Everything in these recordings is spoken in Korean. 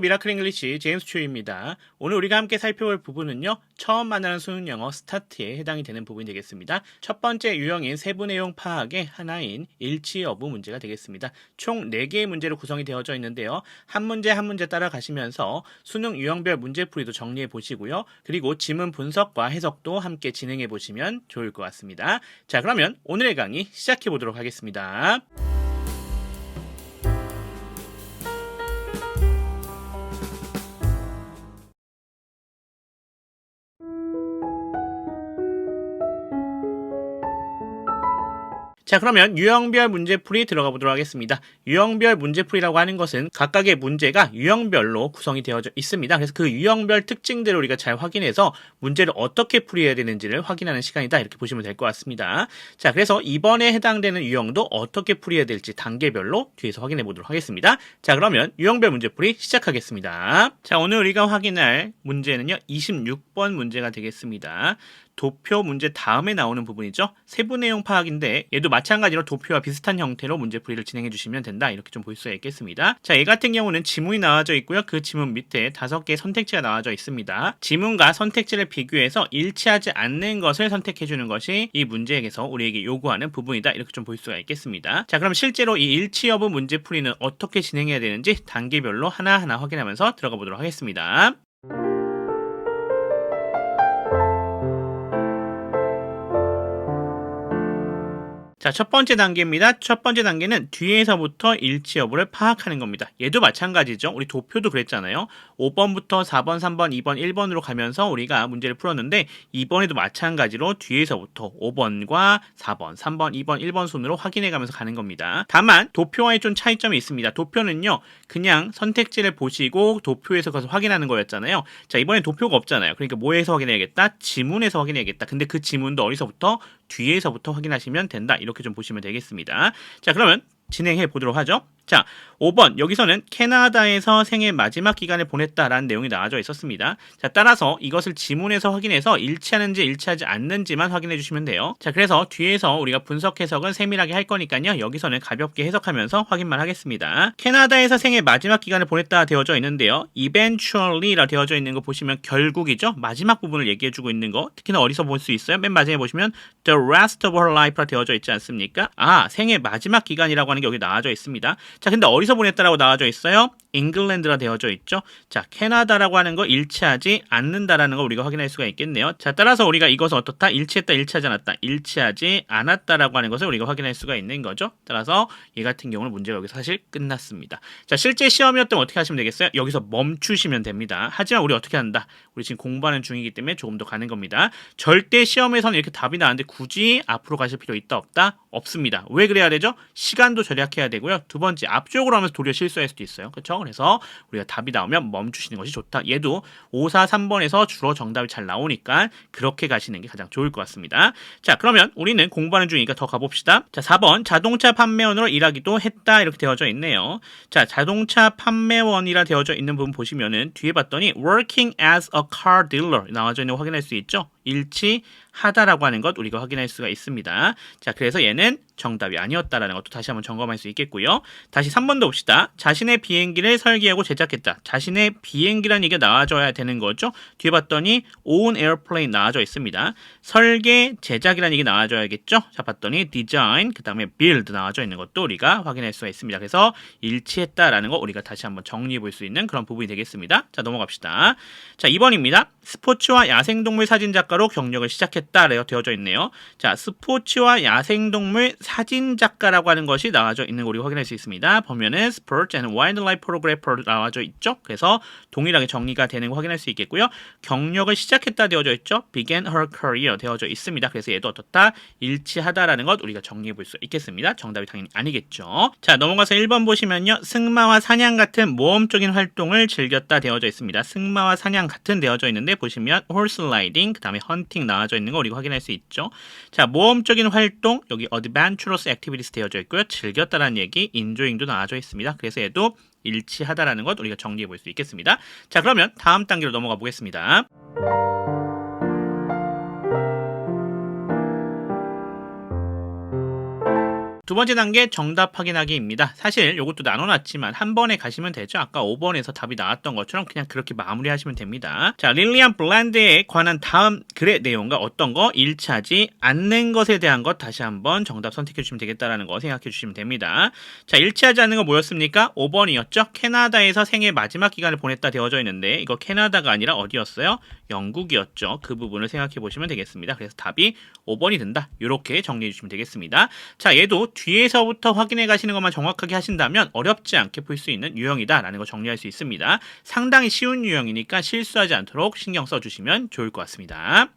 미라클 잉글리시 제임스 추입니다. 오늘 우리가 함께 살펴볼 부분은요. 처음 만나는 수능 영어 스타트에 해당이 되는 부분이 되겠습니다. 첫 번째 유형인 세부 내용 파악의 하나인 일치 여부 문제가 되겠습니다. 총 4개의 문제로 구성이 되어져 있는데요. 한 문제 한 문제 따라가시면서 수능 유형별 문제풀이도 정리해 보시고요. 그리고 지문 분석과 해석도 함께 진행해 보시면 좋을 것 같습니다. 자, 그러면 오늘의 강의 시작해 보도록 하겠습니다. 자, 그러면 유형별 문제풀이 들어가 보도록 하겠습니다. 유형별 문제풀이라고 하는 것은 각각의 문제가 유형별로 구성이 되어져 있습니다. 그래서 그 유형별 특징들을 우리가 잘 확인해서 문제를 어떻게 풀이해야 되는지를 확인하는 시간이다. 이렇게 보시면 될 것 같습니다. 자, 그래서 이번에 해당되는 유형도 어떻게 풀이해야 될지 단계별로 뒤에서 확인해 보도록 하겠습니다. 자, 그러면 유형별 문제풀이 시작하겠습니다. 자, 오늘 우리가 확인할 문제는요. 26번 문제가 되겠습니다. 도표 문제 다음에 나오는 부분이죠. 세부 내용 파악인데 얘도 마찬가지로 도표와 비슷한 형태로 문제풀이를 진행해 주시면 된다. 이렇게 좀 볼 수가 있겠습니다. 자, 얘 같은 경우는 지문이 나와져 있고요. 그 지문 밑에 5개의 선택지가 나와져 있습니다. 지문과 선택지를 비교해서 일치하지 않는 것을 선택해 주는 것이 이 문제에서 우리에게 요구하는 부분이다. 이렇게 좀 볼 수가 있겠습니다. 자, 그럼 실제로 이 일치 여부 문제풀이는 어떻게 진행해야 되는지 단계별로 하나하나 확인하면서 들어가 보도록 하겠습니다. 자, 첫 번째 단계입니다. 첫 번째 단계는 뒤에서부터 일치 여부를 파악하는 겁니다. 얘도 마찬가지죠. 우리 도표도 그랬잖아요. 5번부터 4번, 3번, 2번, 1번으로 가면서 우리가 문제를 풀었는데 이번에도 마찬가지로 뒤에서부터 5번과 4번, 3번, 2번, 1번 순으로 확인해 가면서 가는 겁니다. 다만 도표와의 좀 차이점이 있습니다. 도표는요. 그냥 선택지를 보시고 도표에서 가서 확인하는 거였잖아요. 자, 이번엔 도표가 없잖아요. 그러니까 뭐에서 확인해야겠다? 지문에서 확인해야겠다. 근데 그 지문도 어디서부터? 뒤에서부터 확인하시면 된다. 이렇게 좀 보시면 되겠습니다. 자, 그러면 진행해 보도록 하죠. 자, 5번 여기서는 캐나다에서 생애 마지막 기간을 보냈다라는 내용이 나와져 있었습니다. 자, 따라서 이것을 지문에서 확인해서 일치하는지 일치하지 않는지만 확인해 주시면 돼요. 자, 그래서 뒤에서 우리가 분석 해석은 세밀하게 할 거니까요. 여기서는 가볍게 해석하면서 확인만 하겠습니다. 캐나다에서 생애 마지막 기간을 보냈다 되어져 있는데요. eventually라 되어져 있는 거 보시면 결국이죠. 마지막 부분을 얘기해 주고 있는 거. 특히나 어디서 볼 수 있어요? 맨 마지막에 보시면 the rest of her life라 되어져 있지 않습니까? 아, 생애 마지막 기간이라고 하는 게 여기 나와져 있습니다. 자, 근데 어디서 보냈다라고 나와져 있어요? 잉글랜드라 되어져 있죠. 자, 캐나다라고 하는 거 일치하지 않는다라는 거 우리가 확인할 수가 있겠네요. 자, 따라서 우리가 이것은 어떻다? 일치했다, 일치하지 않았다. 일치하지 않았다라고 하는 것을 우리가 확인할 수가 있는 거죠. 따라서 얘 같은 경우는 문제가 여기서 사실 끝났습니다. 자, 실제 시험이었다면 어떻게 하시면 되겠어요? 여기서 멈추시면 됩니다. 하지만 우리 어떻게 한다? 우리 지금 공부하는 중이기 때문에 조금 더 가는 겁니다. 절대 시험에서는 이렇게 답이 나왔는데 굳이 앞으로 가실 필요 있다 없다? 없습니다. 왜 그래야 되죠? 시간도 절약해야 되고요. 두 번째, 앞쪽으로 하면서 도리어 실수할 수도 있어요. 그렇죠? 그래서 우리가 답이 나오면 멈추시는 것이 좋다. 얘도 5, 4, 3번에서 주로 정답이 잘 나오니까 그렇게 가시는 게 가장 좋을 것 같습니다. 자, 그러면 우리는 공부하는 중이니까 더 가봅시다. 자, 4번 자동차 판매원으로 일하기도 했다 이렇게 되어져 있네요. 자, 자동차 판매원이라 되어져 있는 부분 보시면은 뒤에 봤더니 working as a car dealer 나와져 있는 거 확인할 수 있죠. 일치하다라고 하는 것 우리가 확인할 수가 있습니다. 자, 그래서 얘는 정답이 아니었다라는 것도 다시 한번 점검할 수 있겠고요. 다시 3번도 봅시다. 자신의 비행기를 설계하고 제작했다. 자신의 비행기라는 얘기가 나와줘야 되는 거죠. 뒤에 봤더니 own airplane 나와져 있습니다. 설계, 제작이라는 얘기 나와줘야겠죠. 자, 봤더니 design, 그 다음에 build 나와져 있는 것도 우리가 확인할 수가 있습니다. 그래서 일치했다라는 거 우리가 다시 한번 정리해 볼 수 있는 그런 부분이 되겠습니다. 자, 넘어갑시다. 자, 2번입니다. 스포츠와 야생동물 사진작가로 경력을 시작했다라고 되어져 있네요. 자, 스포츠와 야생동물 사진작가라고 하는 것이 나와져 있는 거 우리가 확인할 수 있습니다. 보면은 Sports and Wildlife Photographer 나와져 있죠. 그래서 동일하게 정리가 되는 거 확인할 수 있겠고요. 경력을 시작했다 되어져 있죠. Began her career 되어져 있습니다. 그래서 얘도 어떻다? 일치하다라는 것 우리가 정리해 볼 수 있겠습니다. 정답이 당연히 아니겠죠. 자, 넘어가서 1번 보시면요. 승마와 사냥 같은 모험적인 활동을 즐겼다 되어져 있습니다. 승마와 사냥 같은 되어져 있는데 보시면 horse riding, 그 다음에 hunting 나와져 있는 거 우리가 확인할 수 있죠. 자, 모험적인 활동 여기 adventurous activities 되어져 있고요. 즐겼다라는 얘기 enjoying도 나와져 있습니다. 그래서 얘도 일치하다라는 것 우리가 정리해 볼 수 있겠습니다. 자, 그러면 다음 단계로 넘어가 보겠습니다. 두 번째 단계 정답 확인하기입니다. 사실 이것도 나눠놨지만 한 번에 가시면 되죠. 아까 5번에서 답이 나왔던 것처럼 그냥 그렇게 마무리하시면 됩니다. 자, 릴리안 블란드에 관한 다음 글의 내용과 어떤 거 일치하지 않는 것에 대한 것 다시 한번 정답 선택해 주시면 되겠다라는 거 생각해 주시면 됩니다. 자, 일치하지 않는 거 뭐였습니까? 5번이었죠. 캐나다에서 생애 마지막 기간을 보냈다 되어져 있는데 이거 캐나다가 아니라 어디였어요? 영국이었죠. 그 부분을 생각해 보시면 되겠습니다. 그래서 답이 5번이 된다. 이렇게 정리해 주시면 되겠습니다. 자, 얘도 뒤에서부터 확인해 가시는 것만 정확하게 하신다면 어렵지 않게 풀 수 있는 유형이다라는 거 정리할 수 있습니다. 상당히 쉬운 유형이니까 실수하지 않도록 신경 써주시면 좋을 것 같습니다.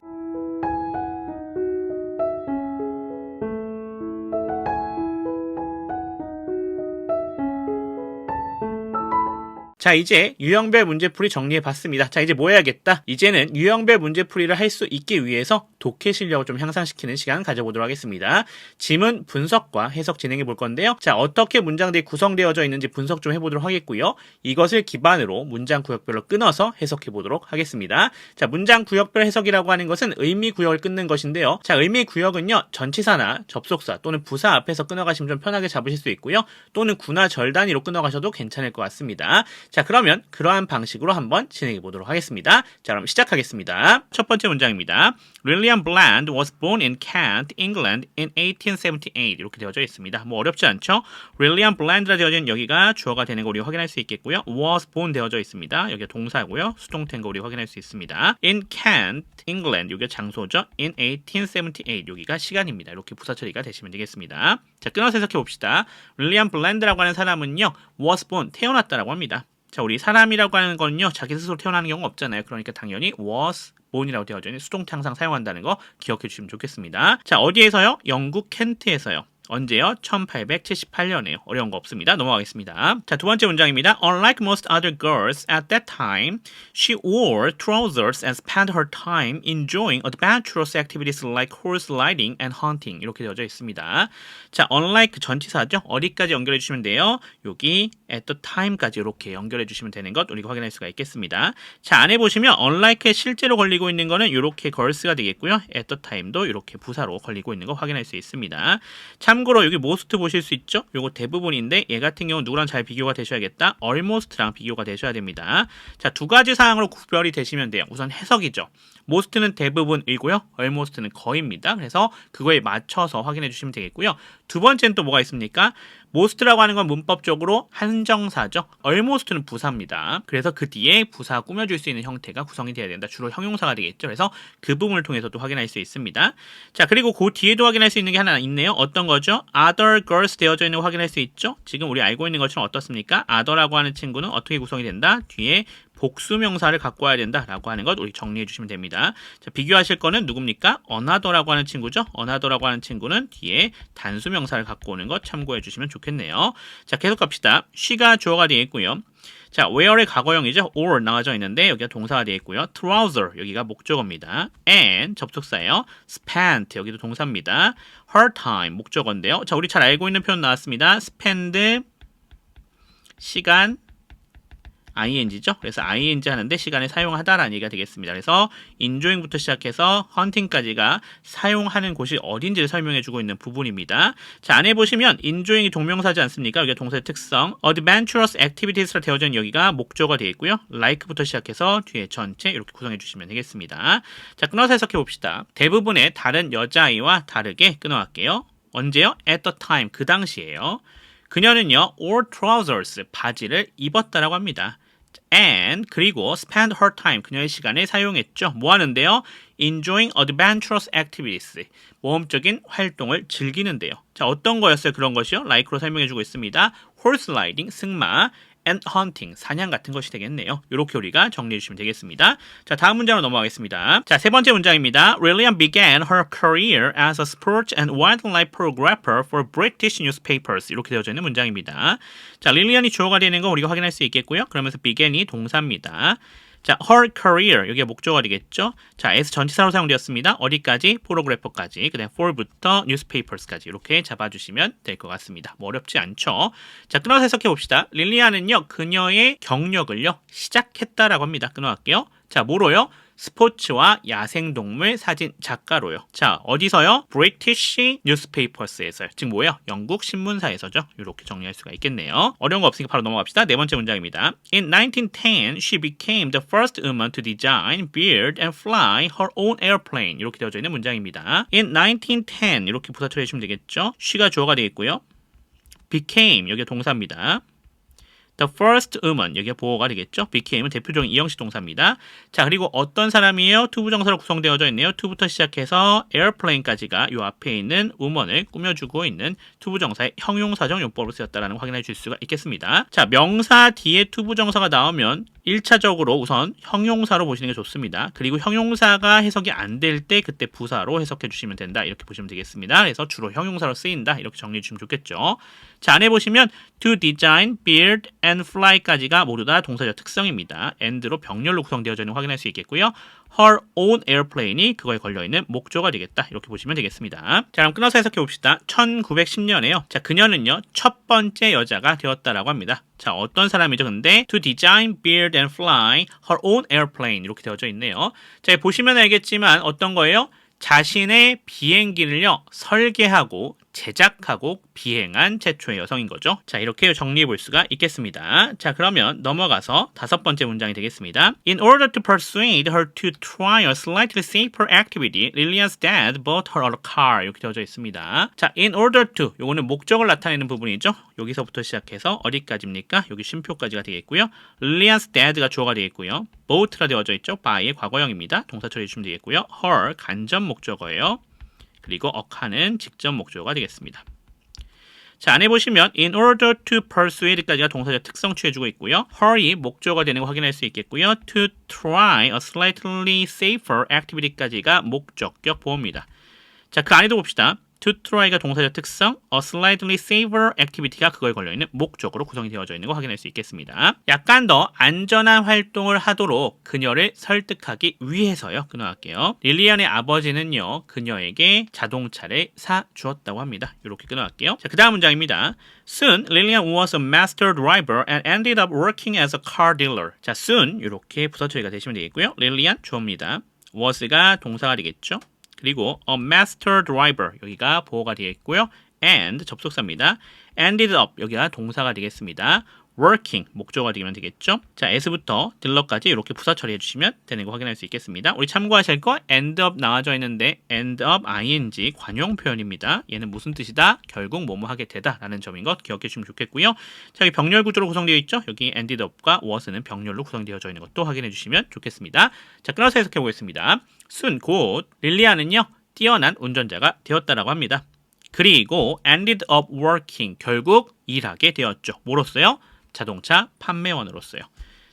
자, 이제 유형별 문제풀이 정리해봤습니다. 자, 이제 뭐 해야겠다? 이제는 유형별 문제풀이를 할 수 있기 위해서 독해 실력을 좀 향상시키는 시간 가져보도록 하겠습니다. 지문 분석과 해석 진행해 볼 건데요. 자, 어떻게 문장들이 구성되어져 있는지 분석 좀 해보도록 하겠고요. 이것을 기반으로 문장 구역별로 끊어서 해석해 보도록 하겠습니다. 자, 문장 구역별 해석이라고 하는 것은 의미 구역을 끊는 것인데요. 자, 의미 구역은요, 전치사나 접속사 또는 부사 앞에서 끊어가시면 좀 편하게 잡으실 수 있고요. 또는 구나 절 단위로 끊어가셔도 괜찮을 것 같습니다. 자, 그러면 그러한 방식으로 한번 진행해 보도록 하겠습니다. 자, 그럼 시작하겠습니다. 첫 번째 문장입니다. William Bland was born in Kent, England in 1878 이렇게 되어져 있습니다. 뭐 어렵지 않죠? William Bland라 되어져 있는 여기가 주어가 되는 거 우리 확인할 수 있겠고요. was born 되어져 있습니다. 여기가 동사고요. 수동태인 거 우리 확인할 수 있습니다. In Kent, England 여기가 장소죠. In 1878 여기가 시간입니다. 이렇게 부사 처리가 되시면 되겠습니다. 자, 끊어서 해석해 봅시다. William Bland라고 하는 사람은요, was born 태어났다라고 합니다. 자, 우리 사람이라고 하는 건요, 자기 스스로 태어나는 경우가 없잖아요. 그러니까 당연히 was born이라고 되어져 있는 수동태 항상 사용한다는 거 기억해 주시면 좋겠습니다. 자, 어디에서요? 영국 켄트에서요. 언제요? 1878년에요. 어려운 거 없습니다. 넘어가겠습니다. 자, 두 번째 문장입니다. Unlike most other girls at that time, she wore trousers and spent her time enjoying adventurous activities like horse riding and hunting. 이렇게 되어져 있습니다. 자, unlike 전치사죠? 어디까지 연결해 주시면 돼요? 여기 at the time까지 이렇게 연결해 주시면 되는 것 우리가 확인할 수가 있겠습니다. 자, 안에 보시면 unlike에 실제로 걸리고 있는 거는 이렇게 girls가 되겠고요. at the time도 이렇게 부사로 걸리고 있는 거 확인할 수 있습니다. 참고로 여기 most 보실 수 있죠? 요거 대부분인데 얘 같은 경우는 누구랑 잘 비교가 되셔야겠다. almost랑 비교가 되셔야 됩니다. 자, 두 가지 사항으로 구별이 되시면 돼요. 우선 해석이죠. most는 대부분이고요. almost는 거의입니다. 그래서 그거에 맞춰서 확인해 주시면 되겠고요. 두 번째는 또 뭐가 있습니까? most라고 하는 건 문법적으로 한정사죠. almost는 부사입니다. 그래서 그 뒤에 부사 꾸며줄 수 있는 형태가 구성이 돼야 된다. 주로 형용사가 되겠죠. 그래서 그 부분을 통해서도 확인할 수 있습니다. 자, 그리고 그 뒤에도 확인할 수 있는 게 하나 있네요. 어떤 거죠? other girls 되어져 있는 거 확인할 수 있죠. 지금 우리 알고 있는 것처럼 어떻습니까? other라고 하는 친구는 어떻게 구성이 된다? 뒤에 복수명사를 갖고 와야 된다라고 하는 것 우리 정리해 주시면 됩니다. 자, 비교하실 거는 누굽니까? another라고 하는 친구죠. another라고 하는 친구는 뒤에 단수명사를 갖고 오는 것 참고해 주시면 좋겠네요. 자, 계속 갑시다. she가 주어가 되어 있고요. 자, wear의 과거형이죠. or 나와져 있는데 여기가 동사가 되어 있고요. trouser 여기가 목적어입니다. and 접속사예요. spent 여기도 동사입니다. her time 목적어인데요. 자, 우리 잘 알고 있는 표현 나왔습니다. spend 시간 ing죠. 그래서 ing 하는데 시간을 사용하다라는 얘기가 되겠습니다. 그래서 enjoying부터 시작해서 hunting까지가 사용하는 곳이 어딘지를 설명해주고 있는 부분입니다. 자, 안에 보시면 enjoying이 동명사지 않습니까? 여기가 동사의 특성. adventurous activities라 되어져 있는 여기가 목적어가 되어 있고요. like부터 시작해서 뒤에 전체 이렇게 구성해 주시면 되겠습니다. 자, 끊어서 해석해 봅시다. 대부분의 다른 여자아이와 다르게 끊어갈게요. 언제요? at the time 그 당시에요. 그녀는요, wore trousers 바지를 입었다라고 합니다. and 그리고 spend her time 그녀의 시간을 사용했죠. 뭐 하는데요? enjoying adventurous activities 모험적인 활동을 즐기는데요. 자, 어떤 거였어요? 그런 것이요? like로 설명해주고 있습니다. horse riding 승마 and hunting 사냥 같은 것이 되겠네요. 이렇게 우리가 정리해 주시면 되겠습니다. 자, 다음 문장으로 넘어가겠습니다. 자, 세 번째 문장입니다. Lillian began her career as a sport and wildlife photographer for British newspapers 이렇게 되어져 있는 문장입니다. 자, 릴리안이 주어가 되는 거 우리가 확인할 수 있겠고요. 그러면서 began이 동사입니다. 자, her career 여기가 목적어가 되겠죠. 자, as 전치사로 사용되었습니다. 어디까지? 포토그래퍼까지. 그다음 for부터 newspapers까지 이렇게 잡아주시면 될 것 같습니다. 뭐 어렵지 않죠. 자, 끊어서 해석해 봅시다. 릴리안은요, 그녀의 경력을요 시작했다라고 합니다. 끊어갈게요. 자, 뭐로요? 스포츠와 야생동물 사진 작가로요. 자, 어디서요? British Newspapers에서요. 즉 뭐예요? 영국 신문사에서죠. 이렇게 정리할 수가 있겠네요. 어려운 거 없으니까 바로 넘어갑시다. 네 번째 문장입니다. In 1910, she became the first woman to design, build, and fly her own airplane. 이렇게 되어져 있는 문장입니다. In 1910 이렇게 부사 처리해주시면 되겠죠. she가 주어가 되겠고요. became 여기가 동사입니다. The first woman 여기가 보어가 되겠죠. became은 대표적인 이형식 동사입니다. 자, 그리고 어떤 사람이에요? 투부정사로 구성되어져 있네요. to부터 시작해서 airplane까지가 이 앞에 있는 woman을 꾸며주고 있는 투부정사의 형용사적 용법으로 쓰였다라는 거 확인해 줄 수가 있겠습니다. 자, 명사 뒤에 투부정사가 나오면 1차적으로 우선 형용사로 보시는 게 좋습니다. 그리고 형용사가 해석이 안 될 때 그때 부사로 해석해 주시면 된다. 이렇게 보시면 되겠습니다. 그래서 주로 형용사로 쓰인다. 이렇게 정리해 주시면 좋겠죠. 자, 안에 보시면 to design, build, and fly까지가 모두 다 동사적 특성입니다. and로 병렬로 구성되어져 있는 거 확인할 수 있겠고요. her own airplane이 그거에 걸려있는 목조가 되겠다. 이렇게 보시면 되겠습니다. 자, 그럼 끊어서 해석해 봅시다. 1910년에요. 자, 그녀는요, 첫 번째 여자가 되었다라고 합니다. 자, 어떤 사람이죠? 근데 to design, build, and fly her own airplane 이렇게 되어져 있네요. 자, 보시면 알겠지만 어떤 거예요? 자신의 비행기를요, 설계하고 제작하고 비행한 최초의 여성인 거죠. 자, 이렇게 정리해 볼 수가 있겠습니다. 자, 그러면 넘어가서 다섯 번째 문장이 되겠습니다. In order to persuade her to try a slightly safer activity, Lillian's dad bought her a car. 이렇게 되어져 있습니다. 자, in order to 요거는 목적을 나타내는 부분이죠. 여기서부터 시작해서 어디까지입니까? 여기 쉼표까지가 되겠고요. Lillian's dad가 주어가 되겠고요. bought가 되어져 있죠. by의 과거형입니다. 동사 처리해 주시면 되겠고요. her 간접 목적어예요. 그리고 a car는 직접 목적어가 되겠습니다. 자, 안에 보시면 in order to persuade까지가 동사적 특성 취해주고 있고요. her이 목적어가 되는 거 확인할 수 있겠고요. to try a slightly safer activity까지가 목적격 보호입니다. 자, 그 안에도 봅시다. to try가 동사적 특성, a slightly safer activity가 그거에 걸려있는 목적으로 구성이 되어져 있는 거 확인할 수 있겠습니다. 약간 더 안전한 활동을 하도록 그녀를 설득하기 위해서요. 끊어갈게요. 릴리안의 아버지는요, 그녀에게 자동차를 사주었다고 합니다. 이렇게 끊어갈게요. 자, 그 다음 문장입니다. Soon, Lillian was a master driver and ended up working as a car dealer. 자, soon 이렇게 부사 처리가 되시면 되겠고요. Lillian 주어입니다. was가 동사가 되겠죠. 그리고 a master driver 여기가 보어가 되겠고요. and 접속사입니다. ended up 여기가 동사가 되겠습니다. working 목적어가 되면 되겠죠. 자, as부터 dealer까지 이렇게 부사 처리해 주시면 되는 거 확인할 수 있겠습니다. 우리 참고하실 거 end up 나와져 있는데 end up ing 관용 표현입니다. 얘는 무슨 뜻이다? 결국 뭐뭐 하게 되다 라는 점인 것 기억해 주시면 좋겠고요. 자, 여기 병렬 구조로 구성되어 있죠. 여기 ended up과 was는 병렬로 구성되어져 있는 것도 확인해 주시면 좋겠습니다. 자, 끊어서 해석해 보겠습니다. soon 곧 릴리아는요, 뛰어난 운전자가 되었다라고 합니다. 그리고 ended up working 결국 일하게 되었죠. 뭐로써요? 자동차 판매원으로서요.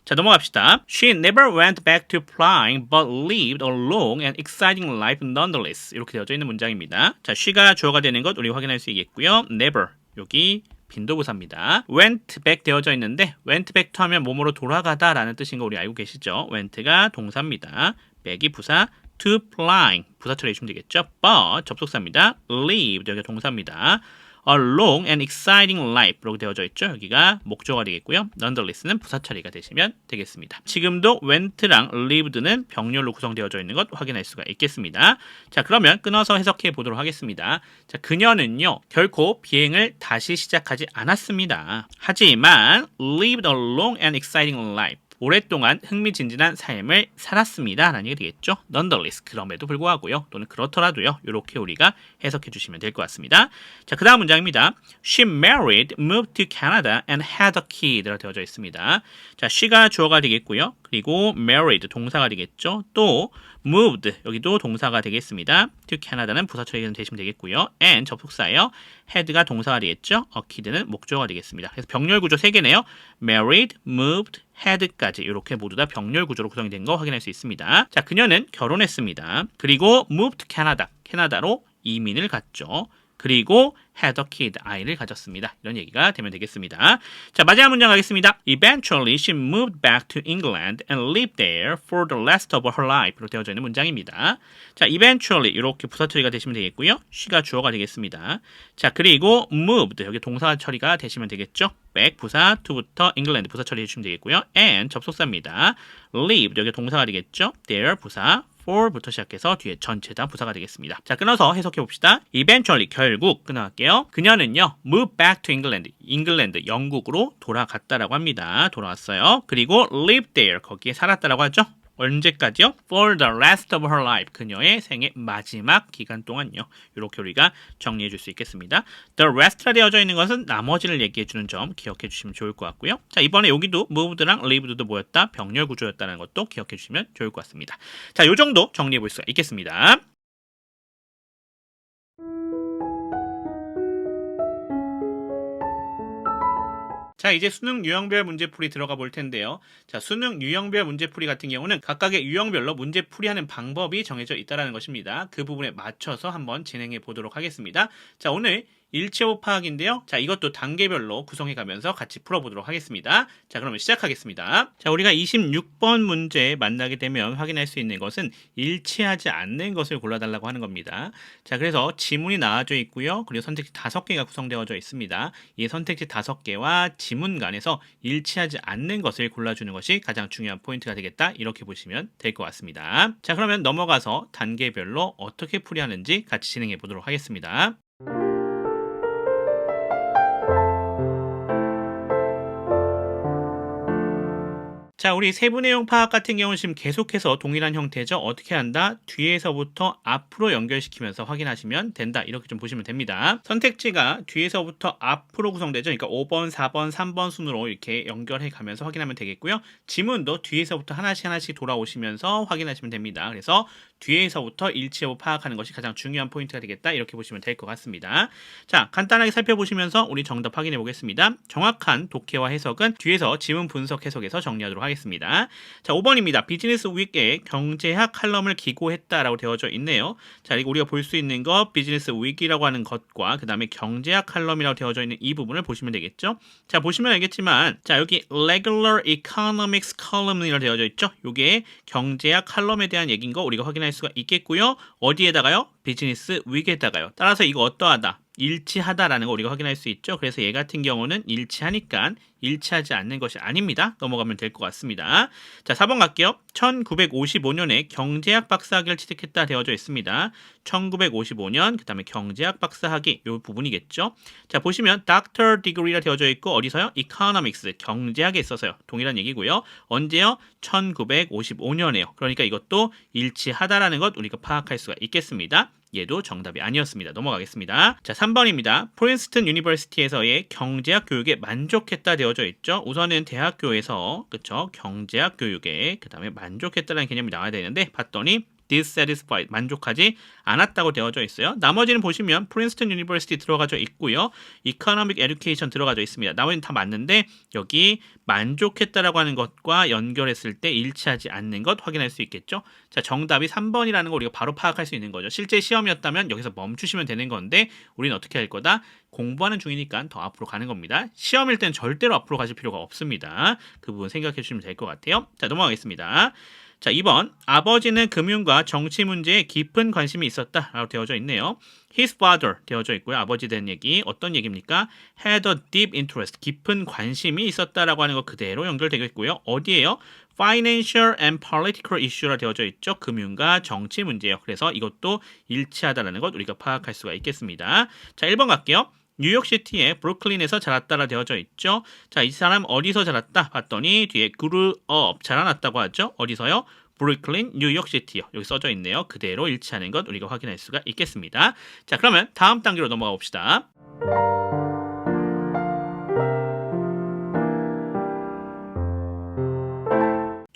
자, 넘어갑시다. She never went back to flying but lived a long and exciting life nonetheless. 이렇게 되어져 있는 문장입니다. 자, she가 주어가 되는 것 우리 확인할 수 있겠고요. never 여기 빈도부사입니다. went back 되어져 있는데 went back to 하면 몸으로 돌아가다 라는 뜻인 거 우리 알고 계시죠? went가 동사입니다. back이 부사, to flying 부사 처리해 주시면 되겠죠? but 접속사입니다. lived 여기가 동사입니다. A long and exciting life 이렇게 되어져 있죠. 여기가 목적어가 되겠고요. nonetheless는 부사 처리가 되시면 되겠습니다. 지금도 went랑 lived는 병렬로 구성되어져 있는 것 확인할 수가 있겠습니다. 자, 그러면 끊어서 해석해 보도록 하겠습니다. 자, 그녀는요, 결코 비행을 다시 시작하지 않았습니다. 하지만 lived a long and exciting life 오랫동안 흥미진진한 삶을 살았습니다. 라는 얘기 되겠죠. nonetheless, 그럼에도 불구하고요. 또는 그렇더라도요. 이렇게 우리가 해석해 주시면 될 것 같습니다. 자, 그 다음 문장입니다. She married, moved to Canada and had a kid. 라고 되어져 있습니다. 자, she가 주어가 되겠고요. 그리고 married, 동사가 되겠죠. 또 moved, 여기도 동사가 되겠습니다. to Canada는 부사 처리가 되시면 되겠고요. and 접속사예요. had가 동사가 되겠죠. a kid는 목적어가 되겠습니다. 그래서 병렬 구조 3개네요. married, moved, had까지 이렇게 모두 다 병렬 구조로 구성이 된 거 확인할 수 있습니다. 자, 그녀는 결혼했습니다. 그리고 moved to Canada, 캐나다로 이민을 갔죠. 그리고 had a kid, 아이를 가졌습니다. 이런 얘기가 되면 되겠습니다. 자, 마지막 문장 가겠습니다. Eventually, she moved back to England and lived there for the rest of her life로 되어져 있는 문장입니다. 자, eventually 이렇게 부사 처리가 되시면 되겠고요. she가 주어가 되겠습니다. 자, 그리고 moved 여기 동사 처리가 되시면 되겠죠. back 부사, to부터 England 부사 처리해 주시면 되겠고요. and 접속사입니다. lived 여기 동사가 되겠죠. there 부사, for부터 시작해서 뒤에 전체 다 부사가 되겠습니다. 자, 끊어서 해석해 봅시다. Eventually 결국 끊어갈게요. 그녀는요, move back to England, 잉글랜드 영국으로 돌아갔다라고 합니다. 돌아왔어요. 그리고 live there 거기에 살았다라고 하죠. 언제까지요? For the rest of her life. 그녀의 생의 마지막 기간 동안요. 이렇게 우리가 정리해 줄 수 있겠습니다. The rest라 되어져 있는 것은 나머지를 얘기해 주는 점 기억해 주시면 좋을 것 같고요. 자, 이번에 여기도 moved랑 lived도 뭐였다? 병렬 구조였다는 것도 기억해 주시면 좋을 것 같습니다. 자, 요 정도 정리해 볼 수가 있겠습니다. 자, 이제 수능 유형별 문제풀이 들어가 볼 텐데요. 자, 수능 유형별 문제풀이 같은 경우는 각각의 유형별로 문제풀이하는 방법이 정해져 있다는 것입니다. 그 부분에 맞춰서 한번 진행해 보도록 하겠습니다. 자, 오늘 일치호 파악인데요. 자, 이것도 단계별로 구성해 가면서 같이 풀어보도록 하겠습니다. 자, 그러면 시작하겠습니다. 자, 우리가 26번 문제 만나게 되면 확인할 수 있는 것은 일치하지 않는 것을 골라달라고 하는 겁니다. 자, 그래서 지문이 나와져 있고요. 그리고 선택지 5개가 구성되어져 있습니다. 이 선택지 5개와 지문 간에서 일치하지 않는 것을 골라주는 것이 가장 중요한 포인트가 되겠다. 이렇게 보시면 될 것 같습니다. 자, 그러면 넘어가서 단계별로 어떻게 풀이하는지 같이 진행해 보도록 하겠습니다. 자, 우리 세부 내용 파악 같은 경우는 지금 계속해서 동일한 형태죠. 어떻게 한다? 뒤에서부터 앞으로 연결시키면서 확인하시면 된다. 이렇게 좀 보시면 됩니다. 선택지가 뒤에서부터 앞으로 구성되죠. 그러니까 5번, 4번, 3번 순으로 이렇게 연결해 가면서 확인하면 되겠고요. 지문도 뒤에서부터 하나씩 돌아오시면서 확인하시면 됩니다. 그래서 뒤에서부터 일치 여부 파악하는 것이 가장 중요한 포인트가 되겠다. 이렇게 보시면 될 것 같습니다. 자, 간단하게 살펴보시면서 우리 정답 확인해 보겠습니다. 정확한 독해와 해석은 뒤에서 지문 분석 해석에서 정리하도록 하겠습니다. 자, 5번입니다. 비즈니스 위크에 경제학 칼럼을 기고했다라고 되어져 있네요. 자, 그리고 우리가 볼 수 있는 것 비즈니스 위크라고 하는 것과 그 다음에 경제학 칼럼이라고 되어져 있는 이 부분을 보시면 되겠죠. 자, 보시면 알겠지만 자, 여기 regular economics column이라고 되어져 있죠. 이게 경제학 칼럼에 대한 얘기인 거 우리가 확인할 수가 있겠고요. 어디에다가요? 비즈니스 위크에다가요. 따라서 이거 어떠하다? 일치하다라는 거 우리가 확인할 수 있죠. 그래서 얘 같은 경우는 일치하니까 일치하지 않는 것이 아닙니다. 넘어가면 될 것 같습니다. 자, 4번 갈게요. 1955년에 경제학 박사학위를 취득했다 되어져 있습니다. 1955년 그 다음에 경제학 박사학위 이 부분이겠죠. 자, 보시면 Doctor Degree가 되어져 있고 어디서요? Economics 경제학에 있어서요. 동일한 얘기고요. 언제요? 1955년에요. 그러니까 이것도 일치하다라는 것 우리가 파악할 수가 있겠습니다. 얘도 정답이 아니었습니다. 넘어가겠습니다. 자, 3번입니다. 프린스턴 유니버시티에서의 경제학 교육에 만족했다 되어져 있죠. 우선은 대학교에서 그쵸? 경제학 교육에 그 다음에 만족했다는 개념이 나와야 되는데 봤더니 dissatisfied 만족하지 않았다고 되어져 있어요. 나머지는 보시면 프린스턴 유니버시티 들어가져 있고요. 이코노믹 에듀케이션 들어가져 있습니다. 나머지는 다 맞는데 여기 만족했다라고 하는 것과 연결했을 때 일치하지 않는 것 확인할 수 있겠죠. 자, 정답이 3번이라는 거 우리가 바로 파악할 수 있는 거죠. 실제 시험이었다면 여기서 멈추시면 되는 건데 우리는 어떻게 할 거다? 공부하는 중이니까 더 앞으로 가는 겁니다. 시험일 땐 절대로 앞으로 가실 필요가 없습니다. 그 부분 생각해 주시면 될 것 같아요. 자, 넘어가겠습니다. 자, 2번. 아버지는 금융과 정치 문제에 깊은 관심이 있었다라고 되어져 있네요. His father 되어져 있고요. 아버지 된 얘기 어떤 얘기입니까? Had a deep interest 깊은 관심이 있었다라고 하는 거 그대로 연결되겠고요. 어디에요? Financial and political issue라 되어져 있죠. 금융과 정치 문제예요. 그래서 이것도 일치하다라는 것 우리가 파악할 수가 있겠습니다. 자, 1번 갈게요. 뉴욕시티의 브루클린에서 자랐다라 되어져 있죠. 자, 이 사람 어디서 자랐다? 봤더니 뒤에 grew up 자라났다고 하죠. 어디서요? 브루클린, 뉴욕시티요. 여기 써져 있네요. 그대로 일치하는 것 우리가 확인할 수가 있겠습니다. 자, 그러면 다음 단계로 넘어가 봅시다.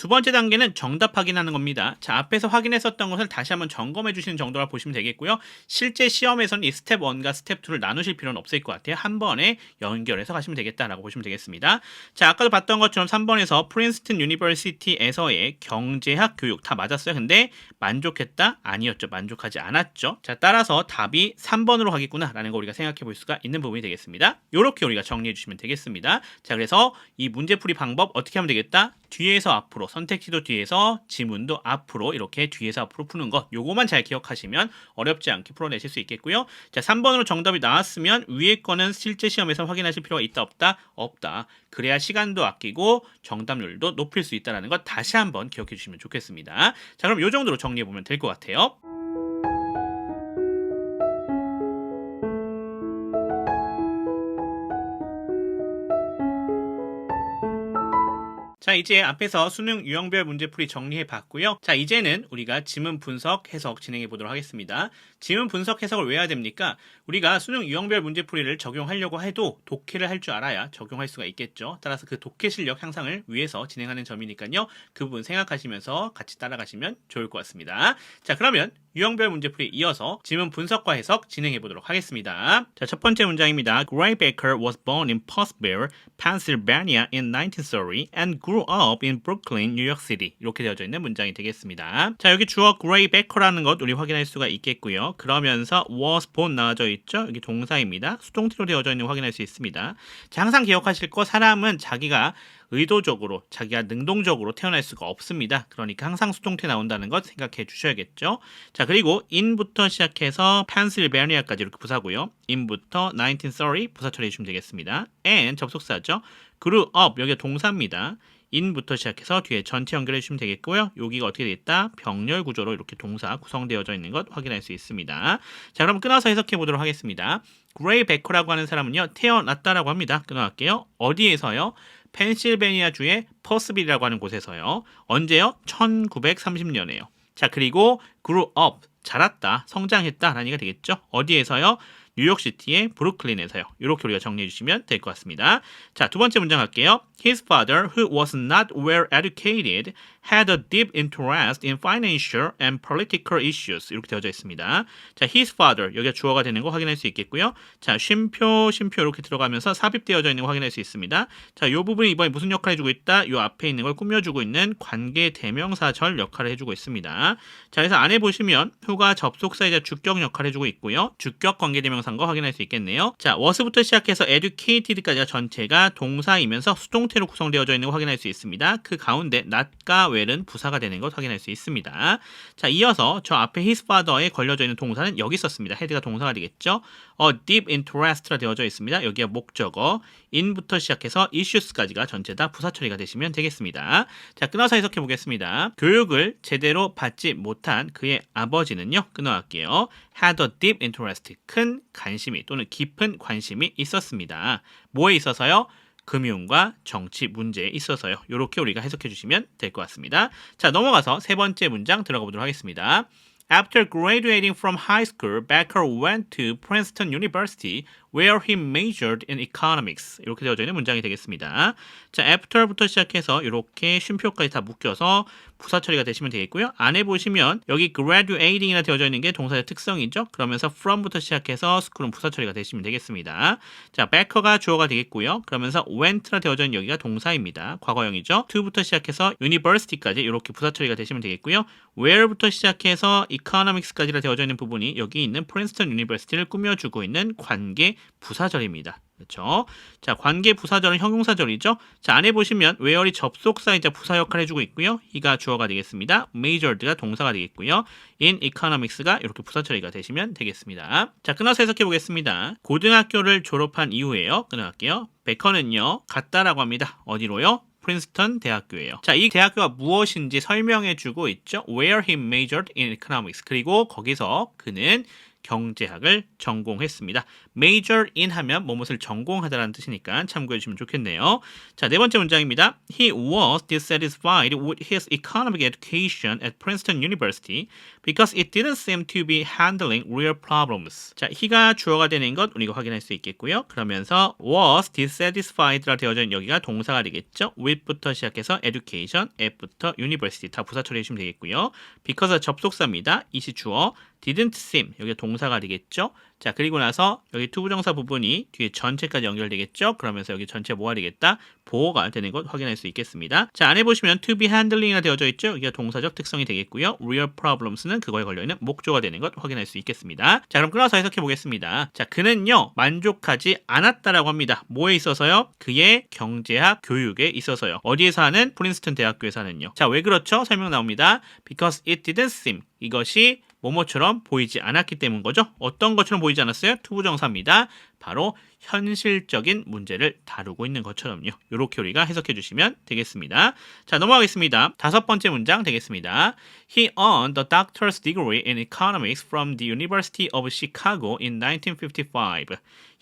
두 번째 단계는 정답 확인하는 겁니다. 자, 앞에서 확인했었던 것을 다시 한번 점검해 주시는 정도라 보시면 되겠고요. 실제 시험에서는 이 스텝 1과 스텝 2를 나누실 필요는 없을 것 같아요. 한 번에 연결해서 가시면 되겠다라고 보시면 되겠습니다. 자, 아까도 봤던 것처럼 3번에서 프린스턴 유니버시티에서의 경제학 교육 다 맞았어요. 근데 만족했다? 아니었죠. 만족하지 않았죠. 자, 따라서 답이 3번으로 가겠구나 라는 거 우리가 생각해 볼 수가 있는 부분이 되겠습니다. 이렇게 우리가 정리해 주시면 되겠습니다. 자, 그래서 이 문제풀이 방법 어떻게 하면 되겠다? 뒤에서 앞으로, 선택지도 뒤에서, 지문도 앞으로, 이렇게 뒤에서 앞으로 푸는 것, 요거만 잘 기억하시면 어렵지 않게 풀어내실 수 있겠고요. 자, 3번으로 정답이 나왔으면 위에 거는 실제 시험에서 확인하실 필요가 있다 없다? 없다. 그래야 시간도 아끼고 정답률도 높일 수 있다는 것 다시 한번 기억해 주시면 좋겠습니다. 자, 그럼 요 정도로 정리해 보면 될 것 같아요. 자, 이제 앞에서 수능 유형별 문제풀이 정리해 봤고요. 자, 이제는 우리가 지문 분석, 해석 진행해 보도록 하겠습니다. 지문 분석, 해석을 왜 해야 됩니까? 우리가 수능 유형별 문제풀이를 적용하려고 해도 독해를 할 줄 알아야 적용할 수가 있겠죠. 따라서 그 독해 실력 향상을 위해서 진행하는 점이니까요. 그 부분 생각하시면서 같이 따라가시면 좋을 것 같습니다. 자, 그러면 유형별 문제풀이 이어서 지문 분석과 해석 진행해 보도록 하겠습니다. 자, 첫 번째 문장입니다. Gray Baker was born in Pottsville, Pennsylvania in 1930 and grew up in Brooklyn, New York City. 이렇게 되어져 있는 문장이 되겠습니다. 자, 여기 주어 Gray Baker라는 것 우리 확인할 수가 있겠고요. 그러면서 was born 나와져 있죠. 여기 동사입니다. 수동태로 되어져 있는 거 확인할 수 있습니다. 자, 항상 기억하실 거 사람은 자기가 의도적으로, 자기가 능동적으로 태어날 수가 없습니다. 그러니까 항상 수동태 나온다는 것 생각해 주셔야겠죠. 자, 그리고 in부터 시작해서 Pennsylvania까지 이렇게 부사고요. in부터 1930 부사 처리해 주시면 되겠습니다. and 접속사죠. grew up 여기가 동사입니다. in부터 시작해서 뒤에 전체 연결해 주시면 되겠고요. 여기가 어떻게 되어 있다? 병렬 구조로 이렇게 동사 구성되어져 있는 것 확인할 수 있습니다. 자, 그럼 끊어서 해석해 보도록 하겠습니다. 그레이 베커라고 하는 사람은요, 태어났다라고 합니다. 끊어갈게요. 어디에서요? 펜실베니아주의 퍼스빌이라고 하는 곳에서요. 언제요? 1930년에요. 자, 그리고 grew up, 자랐다, 성장했다 라는 얘기가 되겠죠. 어디에서요? 뉴욕시티의 브루클린에서요. 이렇게 우리가 정리해 주시면 될 것 같습니다. 자, 두 번째 문장 갈게요. His father, who was not well educated, had a deep interest in financial and political issues. 이렇게 되어져 있습니다. 자, his father, 여기가 주어가 되는 거 확인할 수 있겠고요. 자, 쉼표 이렇게 들어가면서 삽입되어져 있는 거 확인할 수 있습니다. 자, 이 부분이 이번에 무슨 역할을 해주고 있다? 이 앞에 있는 걸 꾸며주고 있는 관계 대명사절 역할을 해주고 있습니다. 자, 그래서 안에 보시면 who가 접속사이자 주격 역할을 해주고 있고요. 주격 관계 대명사인 거 확인할 수 있겠네요. 자, was부터 시작해서 educated까지가 전체가 동사이면서 수동태로 구성되어져 있는 거 확인할 수 있습니다. 그 가운데 not과 well은 부사가 되는 것 확인할 수 있습니다. 자, 이어서 저 앞에 his father에 걸려져 있는 동사는 여기 있었습니다. head가 동사가 되겠죠. deep interest가 되어져 있습니다. 여기가 목적어, in부터 시작해서 issues까지가 전체 다 부사 처리가 되시면 되겠습니다. 자, 끊어서 해석해 보겠습니다. 교육을 제대로 받지 못한 그의 아버지는요, 끊어갈게요. had a deep interest, 큰 관심이 또는 깊은 관심이 있었습니다. 뭐에 있어서요? 금융과 정치 문제에 있어서요. 이렇게 우리가 해석해 주시면 될 것 같습니다. 자, 넘어가서 세 번째 문장 들어가 보도록 하겠습니다. After graduating from high school, Becker went to Princeton University, where he majored in economics. 이렇게 되어져 있는 문장이 되겠습니다. 자, after부터 시작해서 이렇게 쉼표까지 다 묶여서 부사 처리가 되시면 되겠고요. 안에 보시면 여기 graduating이나 되어져 있는 게 동사의 특성이죠. 그러면서 from부터 시작해서 school은 부사 처리가 되시면 되겠습니다. 자, Becker가 주어가 되겠고요. 그러면서 went나 되어져 있는 여기가 동사입니다. 과거형이죠. to부터 시작해서 university까지 이렇게 부사 처리가 되시면 되겠고요. where부터 시작해서 economics까지라 되어져 있는 부분이 여기 있는 프린스턴 유니버시티를 꾸며주고 있는 관계 부사절입니다. 그렇죠? 자, 관계 부사절은 형용사절이죠. 자, 안에 보시면 where이 접속사이자 부사 역할을 해주고 있고요. he가 주어가 되겠습니다. majored가 동사가 되겠고요. in economics가 이렇게 부사 처리가 되시면 되겠습니다. 자, 끊어서 해석해 보겠습니다. 고등학교를 졸업한 이후에요. 끊어갈게요. 베커는요, 갔다라고 합니다. 어디로요? 프린스턴 대학교예요. 자, 이 대학교가 무엇인지 설명해 주고 있죠. Where he majored in economics. 그리고 거기서 그는 경제학을 전공했습니다. major in 하면 무엇을 전공하다라는 뜻이니까 참고해 주시면 좋겠네요. 자, 네 번째 문장입니다. He was dissatisfied with his economic education at Princeton University because it didn't seem to be handling real problems. 자, he가 주어가 되는 것 우리가 확인할 수 있겠고요. 그러면서 was dissatisfied라 되어져 있는 여기가 동사가 되겠죠. with부터 시작해서 education, at부터 university 다 부사 처리해 주시면 되겠고요. because 접속사입니다. 이시 주어, didn't seem 여기가 동사가 되겠죠. 자, 그리고 나서 여기 투부정사 부분이 뒤에 전체까지 연결되겠죠. 그러면서 여기 전체 뭐가 되겠다? 보어가 되는 것 확인할 수 있겠습니다. 자, 안에 보시면 to be handling이라 되어져 있죠. 여기가 동사적 특성이 되겠고요. real problems는 그거에 걸려있는 목조가 되는 것 확인할 수 있겠습니다. 자, 그럼 끊어서 해석해 보겠습니다. 자, 그는요 만족하지 않았다라고 합니다. 뭐에 있어서요? 그의 경제학 교육에 있어서요. 어디에서 하는? 프린스턴 대학교에서 하는요. 자, 왜 그렇죠? 설명 나옵니다. Because it didn't seem 이것이 뭐뭐처럼 보이지 않았기 때문인 거죠. 어떤 것처럼 보이지 않았어요? 투부정사입니다. 바로 현실적인 문제를 다루고 있는 것처럼요. 이렇게 우리가 해석해 주시면 되겠습니다. 자, 넘어가겠습니다. 다섯 번째 문장 되겠습니다. He earned the doctor's degree in economics from the University of Chicago in 1955.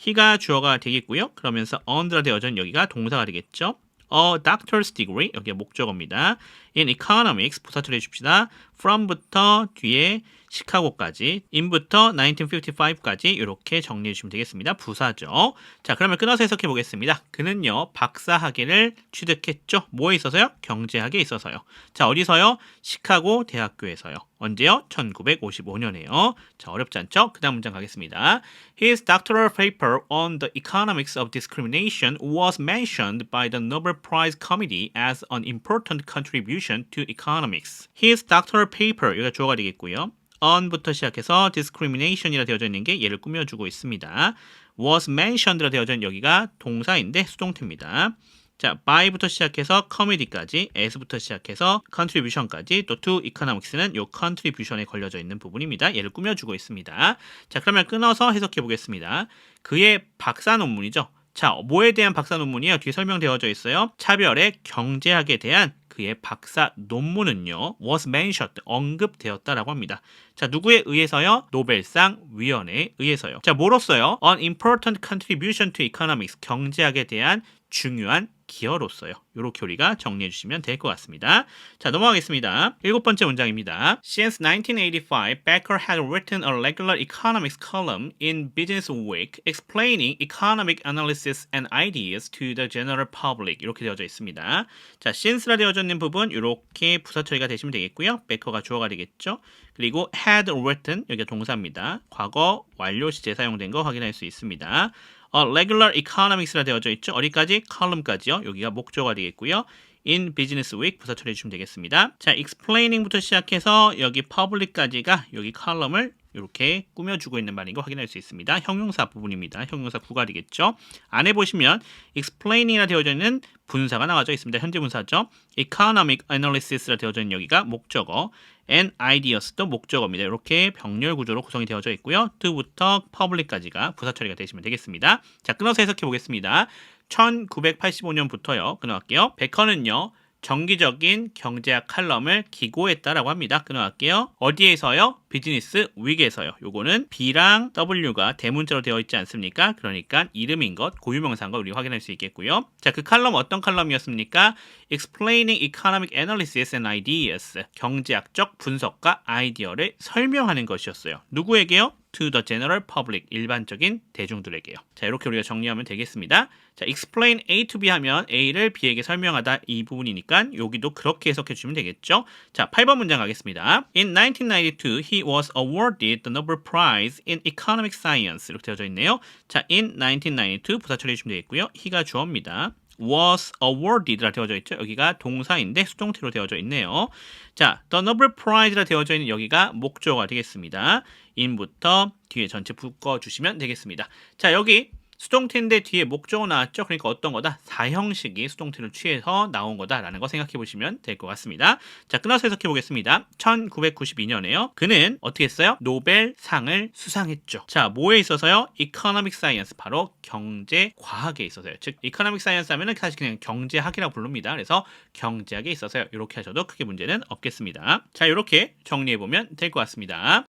he가 주어가 되겠고요. 그러면서 earned라 되어진 여기가 동사가 되겠죠. A doctor's degree 여기가 목적어입니다. In economics 부사 처리해 줍시다. from부터 뒤에 시카고까지 in부터 1955까지 이렇게 정리해 주시면 되겠습니다. 부사죠. 자, 그러면 끊어서 해석해 보겠습니다. 그는요 박사학위를 취득했죠. 뭐에 있어서요? 경제학에 있어서요. 자, 어디서요? 시카고 대학교에서요. 언제요? 1955년에요. 자, 어렵지 않죠? 그 다음 문장 가겠습니다. His doctoral paper on the economics of discrimination was mentioned by the Nobel Prize Committee as an important contribution to economics. His doctoral paper, 여기가 주어가 되겠고요. on부터 시작해서 discrimination이라 되어져 있는 게 얘를 꾸며주고 있습니다. was mentioned라 되어져 있는 여기가 동사인데 수동태입니다. 자, by부터 시작해서 committee까지, as부터 시작해서 contribution까지, 또 to economics는 요 contribution에 걸려져 있는 부분입니다. 얘를 꾸며주고 있습니다. 자, 그러면 끊어서 해석해 보겠습니다. 그의 박사 논문이죠. 자, 뭐에 대한 박사 논문이에요? 뒤에 설명되어져 있어요. 차별의 경제학에 대한 그의 박사 논문은요, was mentioned, 언급되었다라고 합니다. 자, 누구에 의해서요? 노벨상 위원회에 의해서요. 자, 뭐로써요? An important contribution to economics, 경제학에 대한 중요한 기여로서요. 이렇게 우리가 정리해 주시면 될 것 같습니다. 자, 넘어가겠습니다. 일곱 번째 문장입니다. Since 1985, Becker had written a regular economics column in Business Week explaining economic analysis and ideas to the general public. 이렇게 되어져 있습니다. 자, since라 되어져 있는 부분 이렇게 부사 처리가 되시면 되겠고요. Becker가 주어가 되겠죠. 그리고 had written 여기가 동사입니다. 과거 완료 시제 사용된 거 확인할 수 있습니다. regular economics라 되어져 있죠. 어디까지? column까지요. 여기가 목적어가 되겠고요. in business week 부사 처리해 주시면 되겠습니다. 자, explaining부터 시작해서 여기 public까지가 여기 column을 이렇게 꾸며주고 있는 말인 거 확인할 수 있습니다. 형용사 부분입니다. 형용사 구가 되겠죠. 안에 보시면 explaining이라 되어져 있는 분사가 나와져 있습니다. 현재 분사죠. economic analysis라 되어져 있는 여기가 목적어, and ideas도 목적어입니다. 이렇게 병렬 구조로 구성이 되어져 있고요. to부터 public까지가 부사 처리가 되시면 되겠습니다. 자, 끊어서 해석해 보겠습니다. 1985년부터요. 끊어갈게요. 베커는요. 정기적인 경제학 칼럼을 기고했다라고 합니다. 끊어갈게요. 어디에서요? 비즈니스 윅에서요. 요거는 B랑 W가 대문자로 되어 있지 않습니까? 그러니까 이름인 것, 고유명사인 것 우리 확인할 수 있겠고요. 자, 그 칼럼 어떤 칼럼이었습니까? Explaining Economic Analysis and Ideas. 경제학적 분석과 아이디어를 설명하는 것이었어요. 누구에게요? To the general public, 일반적인 대중들에게요. 자, 이렇게 우리가 정리하면 되겠습니다. 자, explain A to B 하면 A를 B에게 설명하다 이 부분이니까 여기도 그렇게 해석해 주시면 되겠죠. 자, 8번 문장 가겠습니다. In 1992, he was awarded the Nobel Prize in Economic Science. 이렇게 되어져 있네요. 자, in 1992 부사 처리해 주시면 되겠고요. he가 주어입니다. was awarded라 되어져 있죠. 여기가 동사인데 수동태로 되어져 있네요. 자, the Nobel Prize라 되어져 있는 여기가 목적어가 되겠습니다. in부터 뒤에 전체 묶어주시면 되겠습니다. 자, 여기 수동태인데 뒤에 목적어 나왔죠? 그러니까 어떤 거다? 사형식이 수동태를 취해서 나온 거다라는 거 생각해 보시면 될 것 같습니다. 자, 끊어서 해석해 보겠습니다. 1992년에요. 그는 어떻게 했어요? 노벨상을 수상했죠. 자, 뭐에 있어서요? Economic Science, 바로 경제과학에 있어서요. 즉, Economic Science 하면은 사실 그냥 경제학이라고 부릅니다. 그래서 경제학에 있어서요. 이렇게 하셔도 크게 문제는 없겠습니다. 자, 이렇게 정리해 보면 될 것 같습니다.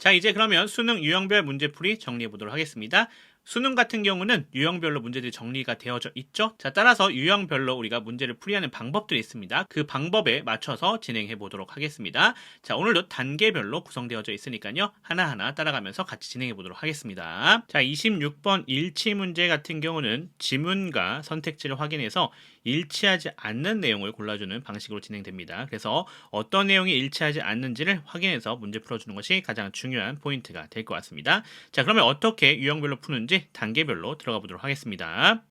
자, 이제 그러면 수능 유형별 문제풀이 정리해 보도록 하겠습니다. 수능 같은 경우는 유형별로 문제들이 정리가 되어져 있죠. 자, 따라서 유형별로 우리가 문제를 풀이하는 방법들이 있습니다. 그 방법에 맞춰서 진행해 보도록 하겠습니다. 자, 오늘도 단계별로 구성되어져 있으니까요. 하나하나 따라가면서 같이 진행해 보도록 하겠습니다. 자, 26번 일치 문제 같은 경우는 지문과 선택지를 확인해서 일치하지 않는 내용을 골라주는 방식으로 진행됩니다. 그래서 어떤 내용이 일치하지 않는지를 확인해서 문제 풀어주는 것이 가장 중요한 포인트가 될 것 같습니다. 자, 그러면 어떻게 유형별로 푸는지 단계별로 들어가 보도록 하겠습니다.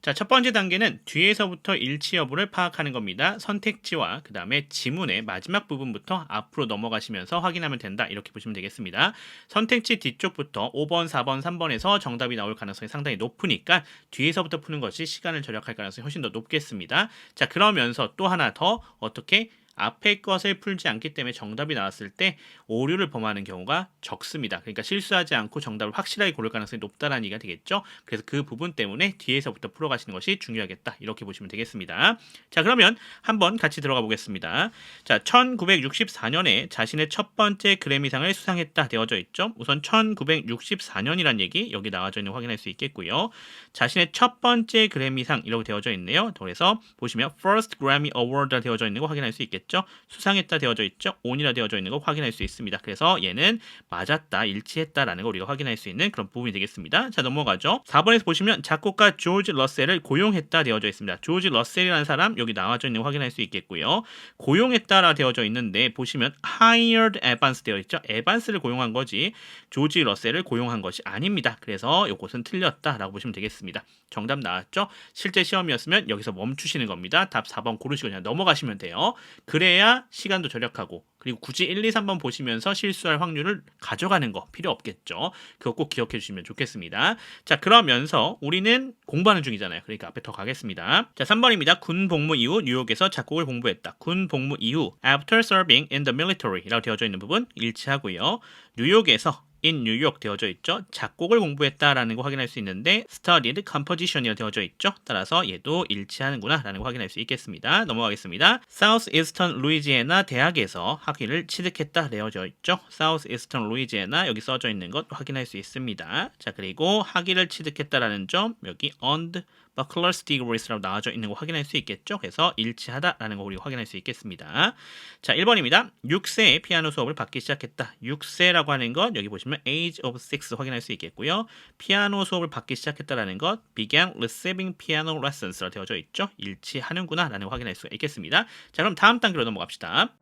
자, 첫 번째 단계는 뒤에서부터 일치 여부를 파악하는 겁니다. 선택지와 그 다음에 지문의 마지막 부분부터 앞으로 넘어가시면서 확인하면 된다. 이렇게 보시면 되겠습니다. 선택지 뒤쪽부터 5번, 4번, 3번에서 정답이 나올 가능성이 상당히 높으니까 뒤에서부터 푸는 것이 시간을 절약할 가능성이 훨씬 더 높겠습니다. 자, 그러면서 또 하나 더 어떻게 앞에 것을 풀지 않기 때문에 정답이 나왔을 때 오류를 범하는 경우가 적습니다. 그러니까 실수하지 않고 정답을 확실하게 고를 가능성이 높다는 얘기가 되겠죠. 그래서 그 부분 때문에 뒤에서부터 풀어가시는 것이 중요하겠다. 이렇게 보시면 되겠습니다. 자, 그러면 한번 같이 들어가 보겠습니다. 자, 1964년에 자신의 첫 번째 그래미상을 수상했다 되어져 있죠. 우선 1964년이란 얘기 여기 나와져 있는 거 확인할 수 있겠고요. 자신의 첫 번째 그래미상 이렇게 되어져 있네요. 그래서 보시면 First Grammy Award 되어져 있는 거 확인할 수 있겠죠. 수상했다 되어져 있죠. 온이라 되어져 있는 거 확인할 수 있습니다. 그래서 얘는 맞았다, 일치했다라는 거 우리가 확인할 수 있는 그런 부분이 되겠습니다. 자, 넘어가죠. 4번에서 보시면 작곡가 조지 러셀을 고용했다 되어져 있습니다. 조지 러셀이라는 사람 여기 나와져 있는 거 확인할 수 있겠고요. 고용했다라 되어져 있는데 보시면 hired Evans 되어 있죠. 에반스를 고용한 거지 조지 러셀을 고용한 것이 아닙니다. 그래서 이것은 틀렸다라고 보시면 되겠습니다. 정답 나왔죠? 실제 시험이었으면 여기서 멈추시는 겁니다. 답 4번 고르시고 그냥 넘어가시면 돼요. 그래야 시간도 절약하고 그리고 굳이 1, 2, 3번 보시면서 실수할 확률을 가져가는 거 필요 없겠죠. 그거 꼭 기억해 주시면 좋겠습니다. 자, 그러면서 우리는 공부하는 중이잖아요. 그러니까 앞에 더 가겠습니다. 자, 3번입니다. 군 복무 이후 뉴욕에서 작곡을 공부했다. 군 복무 이후 after serving in the military 라고 되어져 있는 부분 일치하고요. 뉴욕에서 in 뉴욕 되어져 있죠. 작곡을 공부했다라는 거 확인할 수 있는데 studied composition이라 되어져 있죠. 따라서 얘도 일치하는구나 라는 거 확인할 수 있겠습니다. 넘어가겠습니다. Southeastern Louisiana 대학에서 학위를 취득했다 되어져 있죠. Southeastern Louisiana 여기 써져 있는 것 확인할 수 있습니다. 자, 그리고 학위를 취득했다라는 점 여기 earned bachelor's degrees라고 나와져 있는 거 확인할 수 있겠죠. 그래서 일치하다라는 거 우리가 확인할 수 있겠습니다. 자, 1번입니다. 6세에 피아노 수업을 받기 시작했다. 6세라고 하는 것 여기 보시면 age of 6 확인할 수 있겠고요. 피아노 수업을 받기 시작했다라는 것 began receiving piano lessons라고 되어져 있죠. 일치하는구나 라는 거 확인할 수 있겠습니다. 자, 그럼 다음 단계로 넘어갑시다.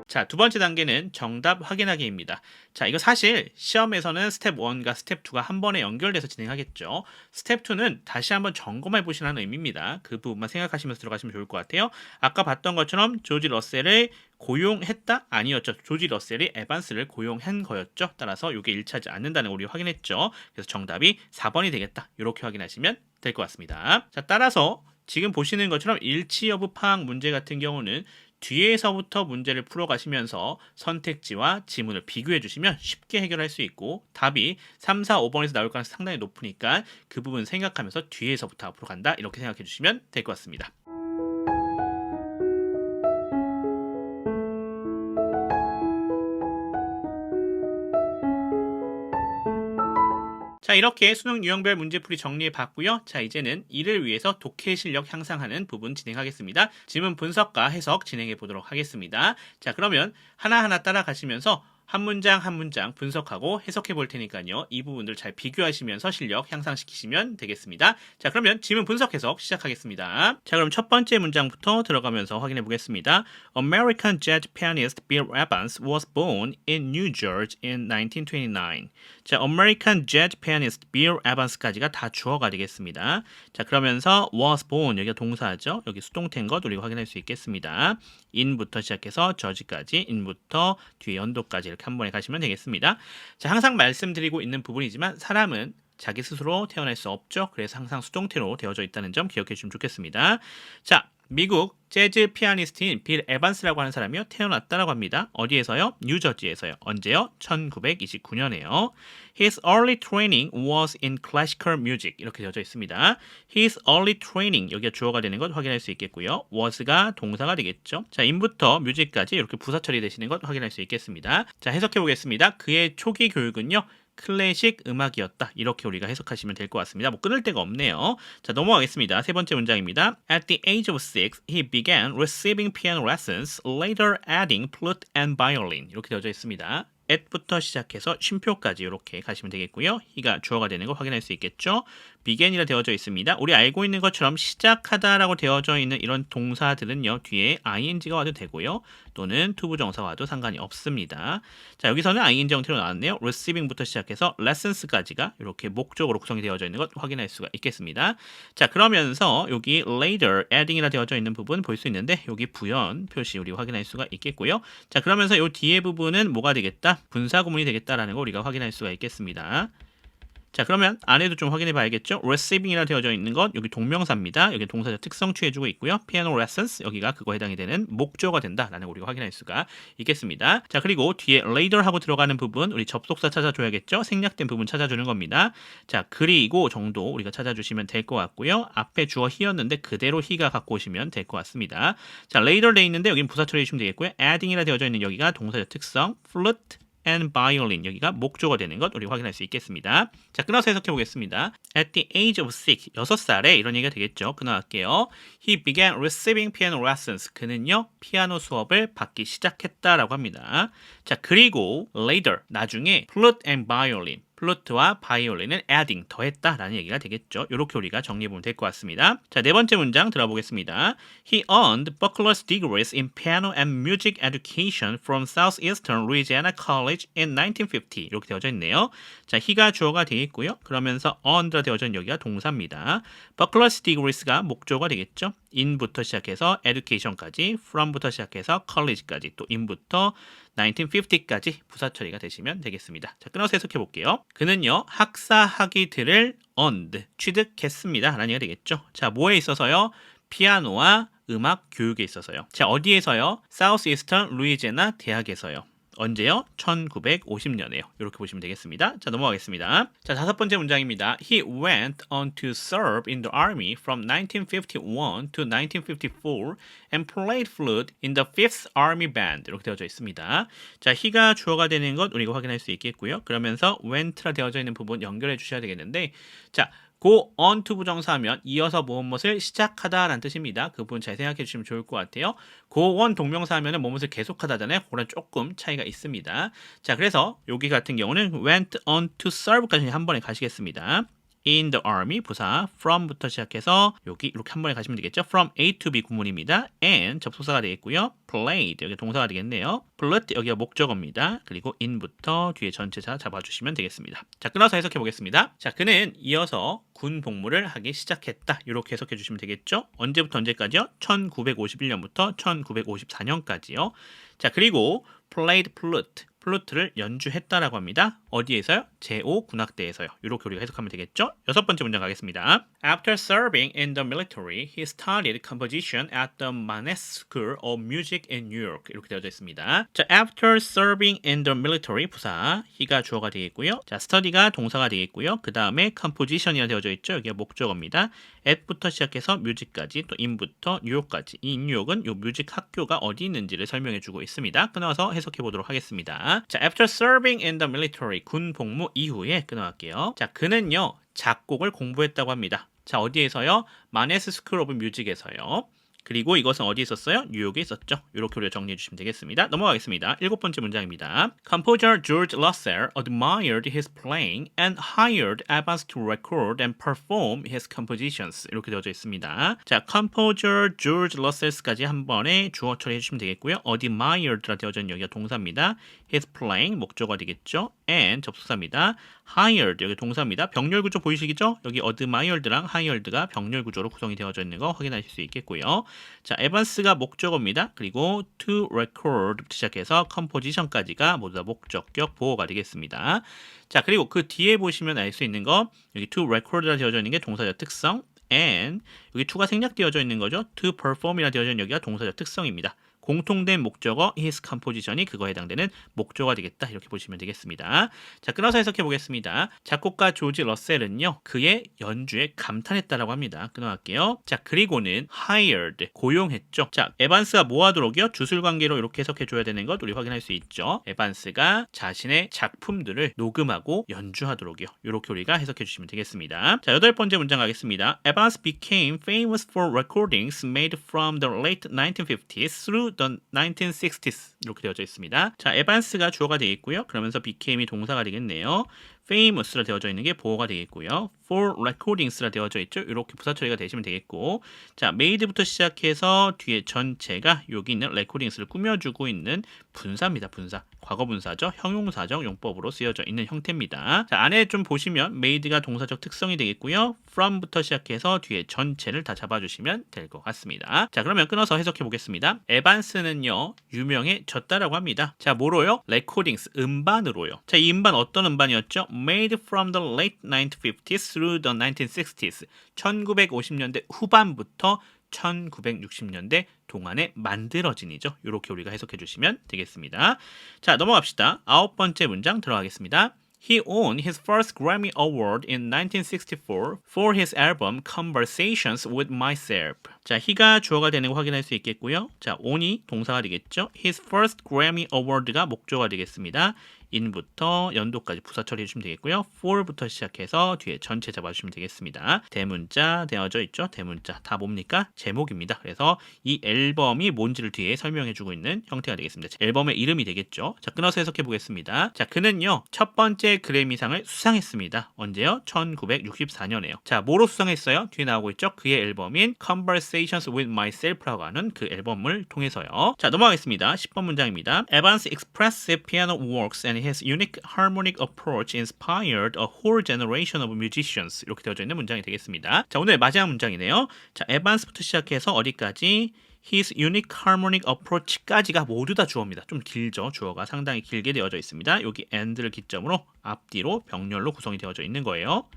자, 두 번째 단계는 정답 확인하기입니다. 자, 이거 사실 시험에서는 스텝 1과 스텝 2가 한 번에 연결돼서 진행하겠죠. 스텝 2는 다시 한번 점검해 보시라는 의미입니다. 그 부분만 생각하시면서 들어가시면 좋을 것 같아요. 아까 봤던 것처럼 조지 러셀을 고용했다? 아니었죠. 조지 러셀이 에반스를 고용한 거였죠. 따라서 이게 일치하지 않는다는 걸 우리 확인했죠. 그래서 정답이 4번이 되겠다. 이렇게 확인하시면 될 것 같습니다. 자, 따라서 지금 보시는 것처럼 일치 여부 파악 문제 같은 경우는 뒤에서부터 문제를 풀어가시면서 선택지와 지문을 비교해 주시면 쉽게 해결할 수 있고 답이 3, 4, 5번에서 나올 가능성이 상당히 높으니까 그 부분 생각하면서 뒤에서부터 앞으로 간다 이렇게 생각해 주시면 될 것 같습니다. 자, 이렇게 수능 유형별 문제풀이 정리해 봤고요. 자, 이제는 이를 위해서 독해 실력 향상하는 부분 진행하겠습니다. 지문 분석과 해석 진행해 보도록 하겠습니다. 자, 그러면 하나하나 따라가시면서 한 문장 한 문장 분석하고 해석해 볼 테니까요. 이 부분들 잘 비교하시면서 실력 향상시키시면 되겠습니다. 자, 그러면 지문 분석 해석 시작하겠습니다. 자, 그럼 첫 번째 문장부터 들어가면서 확인해 보겠습니다. American jazz pianist Bill Evans was born in New Jersey in 1929. 자, American jazz pianist Bill Evans까지가 다 주어가 되겠습니다. 자, 그러면서 was born 여기가 동사죠. 여기 수동태인 것 우리가 확인할 수 있겠습니다. in부터 시작해서 judge까지 in부터 뒤에 연도까지 이렇게 한 번에 가시면 되겠습니다. 자, 항상 말씀드리고 있는 부분이지만 사람은 자기 스스로 태어날 수 없죠. 그래서 항상 수동태로 되어져 있다는 점 기억해 주시면 좋겠습니다. 자, 미국 재즈 피아니스트인 빌 에반스라고 하는 사람이요 태어났다라고 합니다. 어디에서요? 뉴저지에서요. 언제요? 1929년에요. His early training was in classical music 이렇게 되어져 있습니다. His early training 여기가 주어가 되는 것 확인할 수 있겠고요. was가 동사가 되겠죠. 자, in부터 music까지 이렇게 부사 처리되시는 것 확인할 수 있겠습니다. 자, 해석해 보겠습니다. 그의 초기 교육은요. 클래식 음악이었다. 이렇게 우리가 해석하시면 될 것 같습니다. 뭐 끊을 데가 없네요. 자, 넘어가겠습니다. 세 번째 문장입니다. At the age of 6, he began receiving piano lessons, later adding flute and violin. 이렇게 되어져 있습니다. at부터 시작해서 쉼표까지 이렇게 가시면 되겠고요. he가 주어가 되는 거 확인할 수 있겠죠. begin이라 되어져 있습니다. 우리 알고 있는 것처럼 시작하다라고 되어져 있는 이런 동사들은요. 뒤에 ing가 와도 되고요. 또는 투부정사 와도 상관이 없습니다. 자, 여기서는 ing 형태로 나왔네요. receiving부터 시작해서 lessons까지가 이렇게 목적으로 구성이 되어져 있는 것 확인할 수가 있겠습니다. 자, 그러면서 여기 later, adding이라 되어져 있는 부분 볼 수 있는데 여기 부연 표시 우리 확인할 수가 있겠고요. 자, 그러면서 이 뒤에 부분은 뭐가 되겠다? 분사 구문이 되겠다라는 거 우리가 확인할 수가 있겠습니다. 자, 그러면 안에도 좀 확인해 봐야겠죠. receiving이라 되어져 있는 것 여기 동명사입니다. 여기 동사적 특성 취해주고 있고요. piano lessons 여기가 그거 해당이 되는 목조가 된다라는 거 우리가 확인할 수가 있겠습니다. 자, 그리고 뒤에 later 하고 들어가는 부분 우리 접속사 찾아줘야겠죠. 생략된 부분 찾아주는 겁니다. 자, 그리고 정도 우리가 찾아주시면 될 것 같고요. 앞에 주어 he였는데 그대로 he가 갖고 오시면 될 것 같습니다. 자, later 돼 있는데 여기는 부사 처리해 주시면 되겠고요. adding이라 되어져 있는 여기가 동사적 특성 flute and violin 여기가 목조가 되는 것 우리 확인할 수 있겠습니다. 자, 끊어서 해석해 보겠습니다. At the age of 6, 6살에 이런 얘기가 되겠죠. 끊어갈게요. He began receiving piano lessons. 그는요, 피아노 수업을 받기 시작했다라고 합니다. 자, 그리고 later, 나중에 flute and violin 플루트와 바이올린을 adding, 더했다라는 얘기가 되겠죠. 이렇게 우리가 정리해보면 될 것 같습니다. 자, 네 번째 문장 들어보겠습니다. He earned bachelor's degrees in piano and music education from Southeastern Louisiana College in 1950. 이렇게 되어져 있네요. 자, he가 주어가 되어 있고요. 그러면서 earned가 되어져 있는 여기가 동사입니다. bachelor's degrees가 목조가 되겠죠. in부터 시작해서 education까지, from부터 시작해서 college까지, 또 in부터 1950까지 부사 처리가 되시면 되겠습니다. 자, 끊어서 해석해 볼게요. 그는요, 학사 학위들을 earned, 취득했습니다. 라는 얘기가 되겠죠. 자, 뭐에 있어서요? 피아노와 음악 교육에 있어서요. 자, 어디에서요? Southeastern Louisiana 대학에서요. 언제요? 1950년에요. 이렇게 보시면 되겠습니다. 자, 넘어가겠습니다. 자, 다섯 번째 문장입니다. He went on to serve in the army from 1951 to 1954 and played flute in the 5th Army Band. 이렇게 되어져 있습니다. 자, he가 주어가 되는 것 우리가 확인할 수 있겠고요. 그러면서 went라 되어져 있는 부분 연결해 주셔야 되겠는데, 자, go on to 부정사하면 이어서 무엇을 시작하다라는 뜻입니다. 그 부분 잘 생각해 주시면 좋을 것 같아요. go on 동명사하면 무엇을 계속하다잖아요. 그거랑 조금 차이가 있습니다. 자, 그래서 여기 같은 경우는 went on to serve까지 한 번에 가시겠습니다. in the army 부사 from부터 시작해서 여기 이렇게 한 번에 가시면 되겠죠. from A to B 구문입니다. and 접속사가 되겠고요. played 여기 동사가 되겠네요. flute 여기가 목적어입니다. 그리고 in부터 뒤에 전체사 잡아주시면 되겠습니다. 자, 끊어서 해석해 보겠습니다. 자, 그는 이어서 군 복무를 하기 시작했다. 이렇게 해석해 주시면 되겠죠. 언제부터 언제까지요? 1951년부터 1954년까지요. 자, 그리고 played flute 플루트를 연주했다라고 합니다. 어디에서요? 제5군악대에서요. 이렇게 우리가 해석하면 되겠죠? 여섯 번째 문장 가겠습니다. After serving in the military, he studied composition at the Mannes School of Music in New York. 이렇게 되어져 있습니다. 자, after serving in the military 부사, he가 주어가 되겠고요. 자, study가 동사가 되겠고요. 그 다음에 composition이라 되어져 있죠. 여기가 목적어입니다. at부터 시작해서 music까지, 또 in부터 뉴욕까지. 이 뉴욕은 이 뮤직 학교가 어디 있는지를 설명해주고 있습니다. 끊어서 해석해 보도록 하겠습니다. 자, after serving in the military, 군 복무 이후에 끊어갈게요. 자, 그는요, 작곡을 공부했다고 합니다. 자, 어디에서요? 마네스 스쿨 오브 뮤직에서요. 그리고 이것은 어디에 있었어요? 뉴욕에 있었죠. 이렇게 우리가 정리해 주시면 되겠습니다. 넘어가겠습니다. 일곱 번째 문장입니다. Composer George Russell admired his playing and hired Evans to record and perform his compositions. 이렇게 되어져 있습니다. 자, Composer George Russell까지 한 번에 주어 처리해 주시면 되겠고요. admired라 되어져 있는 여기가 동사입니다. his playing 목적어가 되겠죠. and 접속사입니다. hired 여기 동사입니다. 병렬 구조 보이시겠죠? 여기 admired랑 hired가 병렬 구조로 구성이 되어져 있는 거 확인하실 수 있겠고요. 자, 에반스가 목적어입니다. 그리고 to record 시작해서 composition까지가 모두 다 목적격 보호가 되겠습니다. 자, 그리고 그 뒤에 보시면 알 수 있는 거 여기 to record라 되어져 있는 게 동사적 특성 and 여기 to가 생략되어져 있는 거죠. to perform이라 되어져 있는 여기가 동사적 특성입니다. 공통된 목적어 his composition이 그거에 해당되는 목적어가 되겠다. 이렇게 보시면 되겠습니다. 자, 끊어서 해석해 보겠습니다. 작곡가 조지 러셀은요. 그의 연주에 감탄했다라고 합니다. 끊어갈게요. 자, 그리고는 hired, 고용했죠. 자, 에반스가 뭐 하도록이요? 주술관계로 이렇게 해석해 줘야 되는 것 우리 확인할 수 있죠. 에반스가 자신의 작품들을 녹음하고 연주하도록이요. 이렇게 우리가 해석해 주시면 되겠습니다. 자, 8번째 문장 가겠습니다. Evans became famous for recordings made from the late 1950s through the 1960s 이렇게 되어져 있습니다. 자, 에반스가 주어가 되어 있고요. 그러면서 became이 동사가 되겠네요. famous라 되어져 있는 게 보어가 되겠고요. for recordings라 되어져 있죠. 이렇게 부사 처리가 되시면 되겠고, 자, made부터 시작해서 뒤에 전체가 여기 있는 recordings를 꾸며주고 있는 분사입니다. 분사. 과거 분사죠. 형용사적 용법으로 쓰여져 있는 형태입니다. 자, 안에 좀 보시면 made가 동사적 특성이 되겠고요. from부터 시작해서 뒤에 전체를 다 잡아주시면 될 것 같습니다. 자, 그러면 끊어서 해석해 보겠습니다. 에반스는요, 유명해졌다라고 합니다. 자, 뭐로요? recordings, 음반으로요. 자, 이 음반 어떤 음반이었죠? Made from the late 1950s through the 1960s. 1950년대 후반부터 1960년대 동안에 만들어진이죠. 이렇게 우리가 해석해 주시면 되겠습니다. 자, 넘어갑시다. 9번째 문장 들어가겠습니다. He won his first Grammy Award in 1964 for his album Conversations with Myself. 자, he가 주어가 되는 거 확인할 수 있겠고요. 자, won이 동사가 되겠죠. His first Grammy Award가 목조가 되겠습니다. in부터 연도까지 부사 처리해 주시면 되겠고요. for부터 시작해서 뒤에 전체 잡아주시면 되겠습니다. 대문자 되어져 있죠. 대문자 다 뭡니까? 제목입니다. 그래서 이 앨범이 뭔지를 뒤에 설명해 주고 있는 형태가 되겠습니다. 앨범의 이름이 되겠죠. 자, 끊어서 해석해 보겠습니다. 자, 그는요, 첫 번째 그래미상을 수상했습니다. 언제요? 1964년에요. 자, 뭐로 수상했어요? 뒤에 나오고 있죠. 그의 앨범인 Conversations with Myself라고 하는 그 앨범을 통해서요. 자, 넘어가겠습니다. 10번 문장입니다. Evans' expressive piano works and his unique harmonic approach inspired a whole generation of musicians. 이렇게 되어져 있는 문장이 되겠습니다. 자, 오늘 마지막 문장이네요. 자, 에반스부터 시작해서 어디까지? His unique harmonic approach까지가 모두 다 주어입니다. 좀 길죠. 주어가 상당히 길게 되어져 있습니다. 여기 and를 기점으로 앞뒤로 병렬로 구성이 되어져 있는 거예요.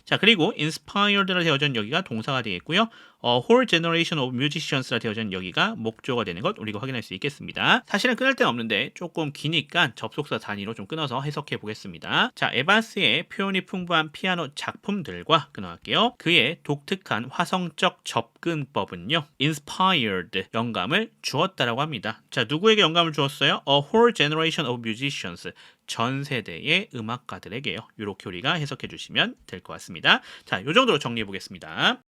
자, 그리고 inspired라 되어져 있는 여기가 동사가 되겠고요. whole generation of musicians라 되어져 있는 여기가 목조가 되는 것 우리가 확인할 수 있겠습니다. 사실은 끊을 데는 없는데 조금 기니까 접속사 단위로 좀 끊어서 해석해 보겠습니다. 자, 에반스의 표현이 풍부한 피아노 작품들과 끊어갈게요. 그의 독특한 화성적 접근법은요, inspired, 영감을 주었다라고 합니다. 자, 누구에게 영감을 주었어요? A whole generation of musicians, 전 세대의 음악가들에게요. 이렇게 우리가 해석해 주시면 될 것 같습니다. 자, 이 정도로 정리해 보겠습니다.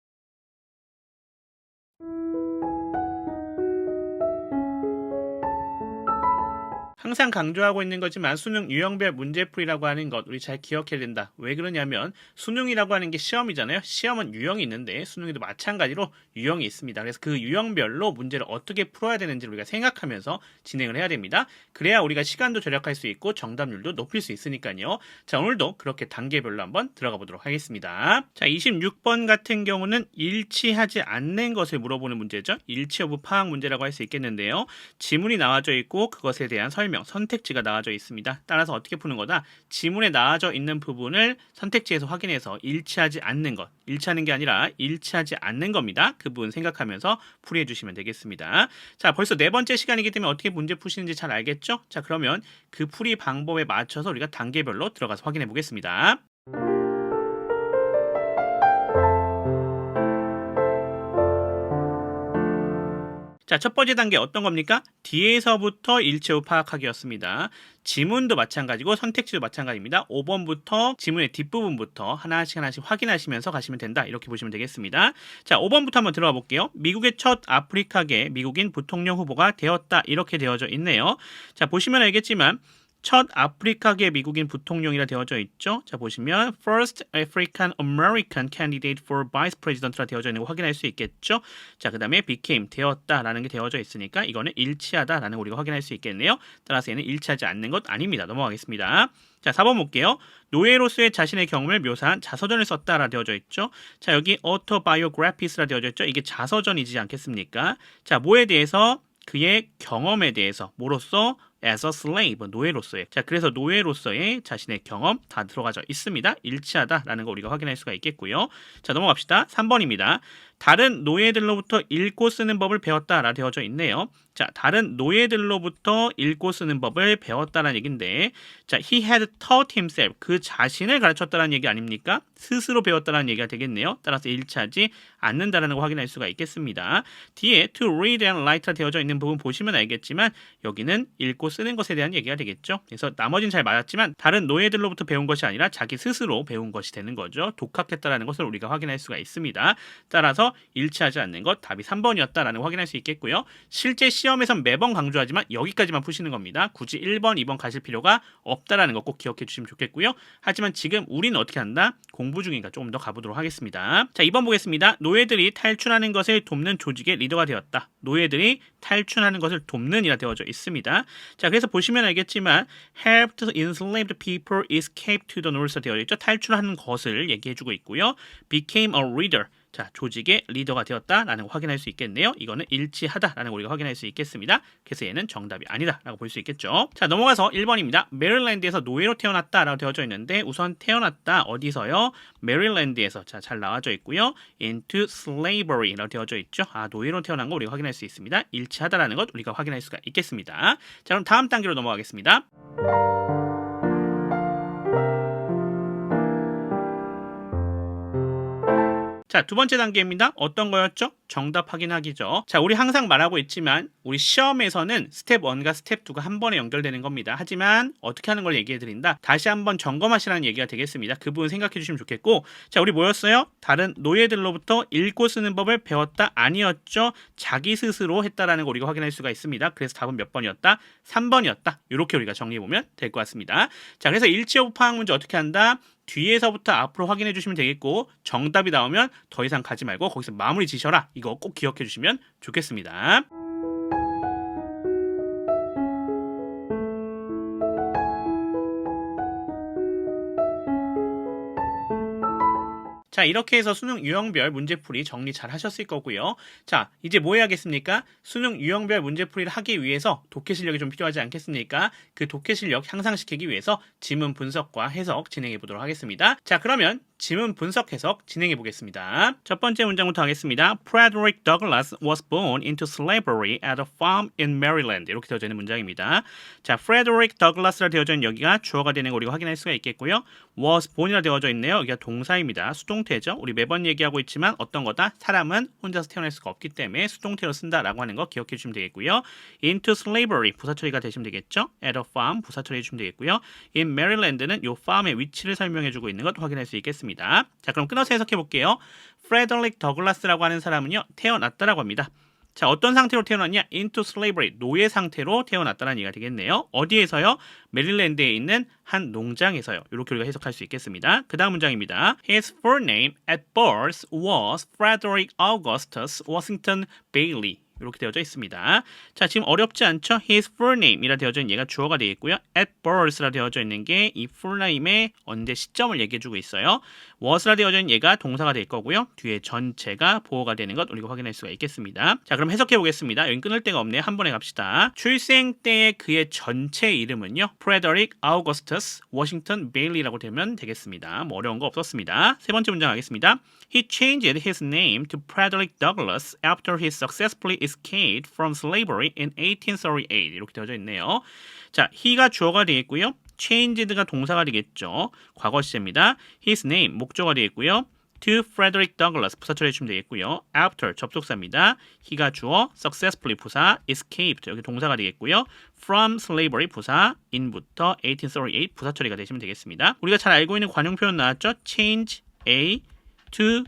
항상 강조하고 있는 거지만 수능 유형별 문제풀이라고 하는 것 우리 잘 기억해야 된다. 왜 그러냐면 수능이라고 하는 게 시험이잖아요. 시험은 유형이 있는데 수능에도 마찬가지로 유형이 있습니다. 그래서 그 유형별로 문제를 어떻게 풀어야 되는지 우리가 생각하면서 진행을 해야 됩니다. 그래야 우리가 시간도 절약할 수 있고 정답률도 높일 수 있으니까요. 자, 오늘도 그렇게 단계별로 한번 들어가 보도록 하겠습니다. 자, 26번 같은 경우는 일치하지 않는 것을 물어보는 문제죠. 일치 여부 파악 문제라고 할 수 있겠는데요. 지문이 나와져 있고 그것에 대한 설명, 선택지가 나와져 있습니다. 따라서 어떻게 푸는 거다? 지문에 나와져 있는 부분을 선택지에서 확인해서 일치하지 않는 것, 일치하는 게 아니라 일치하지 않는 겁니다. 그 부분 생각하면서 풀이해 주시면 되겠습니다. 자, 벌써 4번째 시간이기 때문에 어떻게 문제 푸시는지 잘 알겠죠? 자, 그러면 그 풀이 방법에 맞춰서 우리가 단계별로 들어가서 확인해 보겠습니다. 자, 첫 번째 단계 어떤 겁니까? 뒤에서부터 일체후 파악하기였습니다. 지문도 마찬가지고 선택지도 마찬가지입니다. 5번부터 지문의 뒷부분부터 하나씩 확인하시면서 가시면 된다. 이렇게 보시면 되겠습니다. 자, 5번부터 한번 들어가 볼게요. 미국의 첫 아프리카계 미국인 부통령 후보가 되었다. 이렇게 되어져 있네요. 자, 보시면 알겠지만 첫 아프리카계 미국인 부통령이라 되어져 있죠. 자, 보시면 First African American Candidate for Vice President라 되어져 있는 거 확인할 수 있겠죠. 자, 그 다음에 became, 되었다라는 게 되어져 있으니까 이거는 일치하다라는 거 우리가 확인할 수 있겠네요. 따라서 얘는 일치하지 않는 것 아닙니다. 넘어가겠습니다. 자, 4번 볼게요. 노예로서의 자신의 경험을 묘사한 자서전을 썼다라 되어져 있죠. 자, 여기 autobiographies라 되어져 있죠. 이게 자서전이지 않겠습니까? 자, 뭐에 대해서? 그의 경험에 대해서 뭐로써 as a slave, 노예로서의. 자, 그래서 노예로서의 자신의 경험 다 들어가져 있습니다. 일치하다라는 거 우리가 확인할 수가 있겠고요. 자, 넘어갑시다. 3번입니다. 다른 노예들로부터 읽고 쓰는 법을 배웠다라 되어져 있네요. 자, 다른 노예들로부터 읽고 쓰는 법을 배웠다라는 얘기인데, 자, he had taught himself, 그 자신을 가르쳤다라는 얘기 아닙니까? 스스로 배웠다라는 얘기가 되겠네요. 따라서 일치하지 않는다라는 거 확인할 수가 있겠습니다. 뒤에 to read and write라 되어져 있는 부분 보시면 알겠지만 여기는 읽고 쓰는 것에 대한 얘기가 되겠죠. 그래서 나머지는 잘 맞았지만 다른 노예들로부터 배운 것이 아니라 자기 스스로 배운 것이 되는 거죠. 독학했다라는 것을 우리가 확인할 수가 있습니다. 따라서 일치하지 않는 것 답이 3번이었다라는 거 확인할 수 있겠고요. 실제 시험에선 매번 강조하지만 여기까지만 푸시는 겁니다. 굳이 1번, 2번 가실 필요가 없다라는 거 꼭 기억해 주시면 좋겠고요. 하지만 지금 우리는 어떻게 한다? 공부 중이니까 조금 더 가보도록 하겠습니다. 자, 2번 보겠습니다. 노예들이 탈출하는 것을 돕는 조직의 리더가 되었다. 노예들이 탈출하는 것을 돕는 이라 되어져 있습니다. 자, 그래서 보시면 알겠지만 helped enslaved people escape to the north 되어 있죠. 탈출하는 것을 얘기해주고 있고요. became a leader. 자, 조직의 리더가 되었다라는 거 확인할 수 있겠네요. 이거는 일치하다라는 거 우리가 확인할 수 있겠습니다. 그래서 얘는 정답이 아니다라고 볼 수 있겠죠. 자, 넘어가서 1번입니다. 메릴랜드에서 노예로 태어났다라고 되어져 있는데 우선 태어났다 어디서요? 메릴랜드에서. 자, 잘 나와져 있고요. into slavery라고 되어져 있죠. 아, 노예로 태어난 거 우리가 확인할 수 있습니다. 일치하다라는 것 우리가 확인할 수가 있겠습니다. 자, 그럼 다음 단계로 넘어가겠습니다. 자, 두 번째 단계입니다. 어떤 거였죠? 정답 확인하기죠. 자, 우리 항상 말하고 있지만 우리 시험에서는 스텝 1과 스텝 2가 한 번에 연결되는 겁니다. 하지만 어떻게 하는 걸 얘기해 드린다. 다시 한번 점검하시라는 얘기가 되겠습니다. 그 부분 생각해 주시면 좋겠고, 자, 우리 뭐였어요? 다른 노예들로부터 읽고 쓰는 법을 배웠다 아니었죠? 자기 스스로 했다라는 거 우리가 확인할 수가 있습니다. 그래서 답은 몇 번이었다? 3번이었다. 이렇게 우리가 정리해 보면 될 것 같습니다. 자, 그래서 일치 여부 파악 문제 어떻게 한다? 뒤에서부터 앞으로 확인해 주시면 되겠고 정답이 나오면 더 이상 가지 말고 거기서 마무리 지셔라. 이거 꼭 기억해 주시면 좋겠습니다. 자, 이렇게 해서 수능 유형별 문제풀이 정리 잘 하셨을 거고요. 자, 이제 뭐 해야겠습니까? 수능 유형별 문제풀이를 하기 위해서 독해 실력이 좀 필요하지 않겠습니까? 그 독해 실력 향상시키기 위해서 지문 분석과 해석 진행해 보도록 하겠습니다. 자, 그러면 지문 분석 해석 진행해 보겠습니다. 첫 번째 문장부터 하겠습니다. Frederick Douglass was born into slavery at a farm in Maryland. 이렇게 되어져 있는 문장입니다. 자, Frederick Douglass라 되어져 있는 여기가 주어가 되는 거 우리가 확인할 수가 있겠고요. was born이라 되어져 있네요. 여기가 동사입니다. 수동태죠. 우리 매번 얘기하고 있지만 어떤 거다? 사람은 혼자서 태어날 수가 없기 때문에 수동태로 쓴다라고 하는 거 기억해 주시면 되겠고요. into slavery 부사 처리가 되시면 되겠죠. at a farm 부사 처리해 주시면 되겠고요. in Maryland는 요 farm의 위치를 설명해 주고 있는 것 확인할 수 있겠습니다. 자, 그럼 끊어서 해석해 볼게요. 프레더릭 더글라스라고 하는 사람은요, 태어났다라고 합니다. 자, 어떤 상태로 태어났냐? into slavery, 노예 상태로 태어났다는 얘기가 되겠네요. 어디에서요? 메릴랜드에 있는 한 농장에서요. 이렇게 우리가 해석할 수 있겠습니다. 그 다음 문장입니다. His full name at birth was Frederick Augustus Washington Bailey. 이렇게 되어져 있습니다. 자, 지금 어렵지 않죠? His full name이라 되어져 있는 얘가 주어가 되겠고요. At birth라 되어져 있는 게 이 full name의 언제 시점을 얘기해주고 있어요. was라 되어져 있는 얘가 동사가 될 거고요. 뒤에 전체가 보어가 되는 것 우리가 확인할 수가 있겠습니다. 자, 그럼 해석해 보겠습니다. 여기 끊을 데가 없네요. 한 번에 갑시다. 출생 때의 그의 전체 이름은요. Frederick Augustus Washington Bailey라고 되면 되겠습니다. 뭐 어려운 거 없었습니다. 세 번째 문장 하겠습니다. He changed his name to Frederick Douglass after he successfully escaped from slavery in 1838. 이렇게 되어져 있네요. 자, he가 주어가 되겠고요. changed가 동사가 되겠죠. 과거 시제입니다. his name 목적어가 되겠고요. to Frederick Douglass 부사 처리해주시면 되겠고요. after 접속사입니다. he가 주어, successfully 부사, escaped 여기 동사가 되겠고요. from slavery 부사, in부터 1838 부사 처리가 되시면 되겠습니다. 우리가 잘 알고 있는 관용 표현 나왔죠? change A to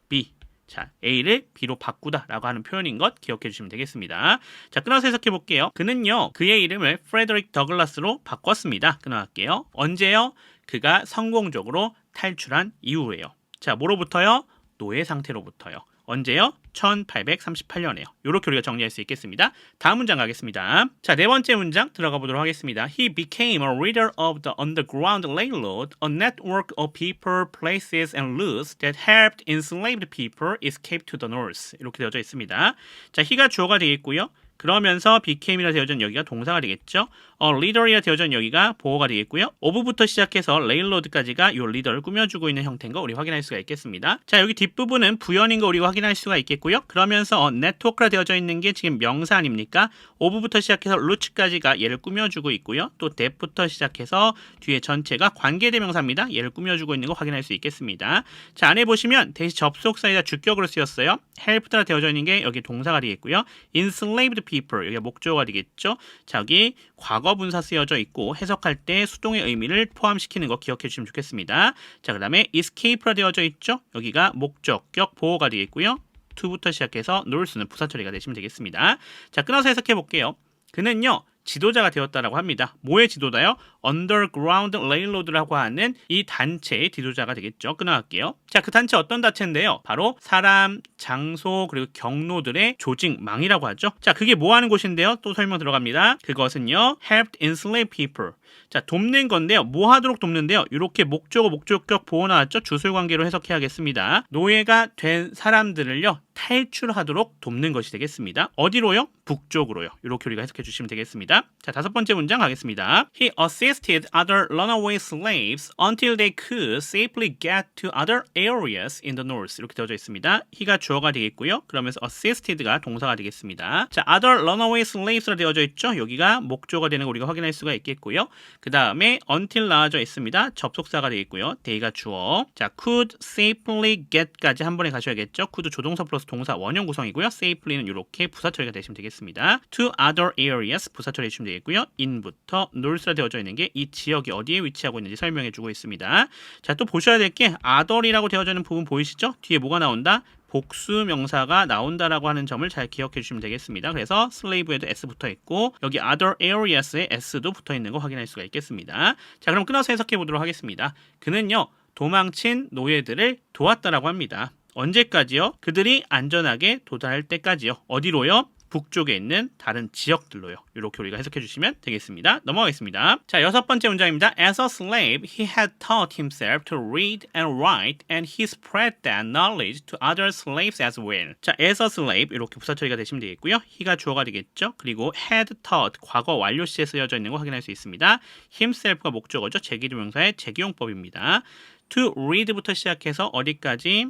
B. 자, A를 B로 바꾸다라고 하는 표현인 것 기억해 주시면 되겠습니다. 자, 끊어서 해석해 볼게요. 그는요, 그의 이름을 프레더릭 더글라스로 바꿨습니다. 끊어갈게요. 언제요? 그가 성공적으로 탈출한 이후에요. 자, 뭐로부터요? 노예 상태로부터요. 언제요? 1838년에요. 이렇게 우리가 정리할 수 있겠습니다. 다음 문장 가겠습니다. 자, 네 번째 문장 들어가 보도록 하겠습니다. He became a leader of the Underground Railroad, a network of people, places, and routes that helped enslaved people escape to the north. 이렇게 되어져 있습니다. 자, he가 주어가 되겠고요. 그러면서 became이라 되어진 여기가 동사가 되겠죠. leader이라 되어져 있는 여기가 보어가 되겠고요. of부터 시작해서 railroad까지가 이 리더를 꾸며주고 있는 형태인 거 우리 확인할 수가 있겠습니다. 자, 여기 뒷부분은 부연인 거 우리가 확인할 수가 있겠고요. 그러면서 network라 되어져 있는 게 지금 명사 아닙니까? of부터 시작해서 root까지가 얘를 꾸며주고 있고요. 또 that부터 시작해서 뒤에 전체가 관계대명사입니다. 얘를 꾸며주고 있는 거 확인할 수 있겠습니다. 자, 안에 보시면 대시 접속사이다 주격으로 쓰였어요. helped라 되어져 있는 게 여기 동사가 되겠고요. enslaved people 여기가 목적어가 되겠죠. 자, 여기 과거 분사 쓰여져 있고 해석할 때 수동의 의미를 포함시키는 거 기억해 주시면 좋겠습니다. 자, 그 다음에 escape라 되어져 있죠. 여기가 목적격 보호가 되겠고요. to부터 시작해서 north는 부사 처리가 되시면 되겠습니다. 자, 끊어서 해석해 볼게요. 그는요 지도자가 되었다라고 합니다. 뭐의 지도자요? Underground Railroad라고 하는 이 단체의 지도자가 되겠죠. 끊어갈게요. 자, 그 단체 어떤 단체인데요? 바로 사람, 장소, 그리고 경로들의 조직망이라고 하죠. 자, 그게 뭐 하는 곳인데요? 또 설명 들어갑니다. 그것은요, helped enslaved people. 자, 돕는 건데요. 뭐 하도록 돕는데요? 이렇게 목적어, 목적격 보호 나왔죠? 주술관계로 해석해야겠습니다. 노예가 된 사람들을요, 탈출하도록 돕는 것이 되겠습니다. 어디로요? 북쪽으로요. 이렇게 우리가 해석해 주시면 되겠습니다. 자, 다섯 번째 문장 가겠습니다. He assisted other runaway slaves until they could safely get to other areas in the north. 이렇게 되어져 있습니다. he가 주어가 되겠고요. 그러면서 assisted가 동사가 되겠습니다. 자, other runaway slaves라 되어져 있죠. 여기가 목적어가 되는 거 우리가 확인할 수가 있겠고요. 그 다음에 until 나와져 있습니다. 접속사가 되겠고요. they가 주어. 자, could safely get까지 한 번에 가셔야겠죠. could 조동사 플러스 동사 원형 구성이고요. safely는 이렇게 부사 처리가 되시면 되겠습니다. to other areas 부사 처리 해주시면 되겠고요. in부터 north라 되어져 있는 게 이 지역이 어디에 위치하고 있는지 설명해 주고 있습니다. 자, 또 보셔야 될 게 other이라고 되어져 있는 부분 보이시죠? 뒤에 뭐가 나온다? 복수 명사가 나온다라고 하는 점을 잘 기억해 주시면 되겠습니다. 그래서 slave에도 s 붙어 있고 여기 other areas에 s도 붙어 있는 거 확인할 수가 있겠습니다. 자, 그럼 끊어서 해석해 보도록 하겠습니다. 그는요 도망친 노예들을 도왔다라고 합니다. 언제까지요? 그들이 안전하게 도달할 때까지요. 어디로요? 북쪽에 있는 다른 지역들로요. 이렇게 우리가 해석해 주시면 되겠습니다. 넘어가겠습니다. 자, 여섯 번째 문장입니다. As a slave, he had taught himself to read and write, and he spread that knowledge to other slaves as well. 자, as a slave 이렇게 부사 처리가 되시면 되겠고요. he가 주어가 되겠죠. 그리고 had taught 과거 완료 시에 쓰여져 있는 거 확인할 수 있습니다. himself가 목적어죠. 제기동명사의 제기용법입니다. to read부터 시작해서 어디까지?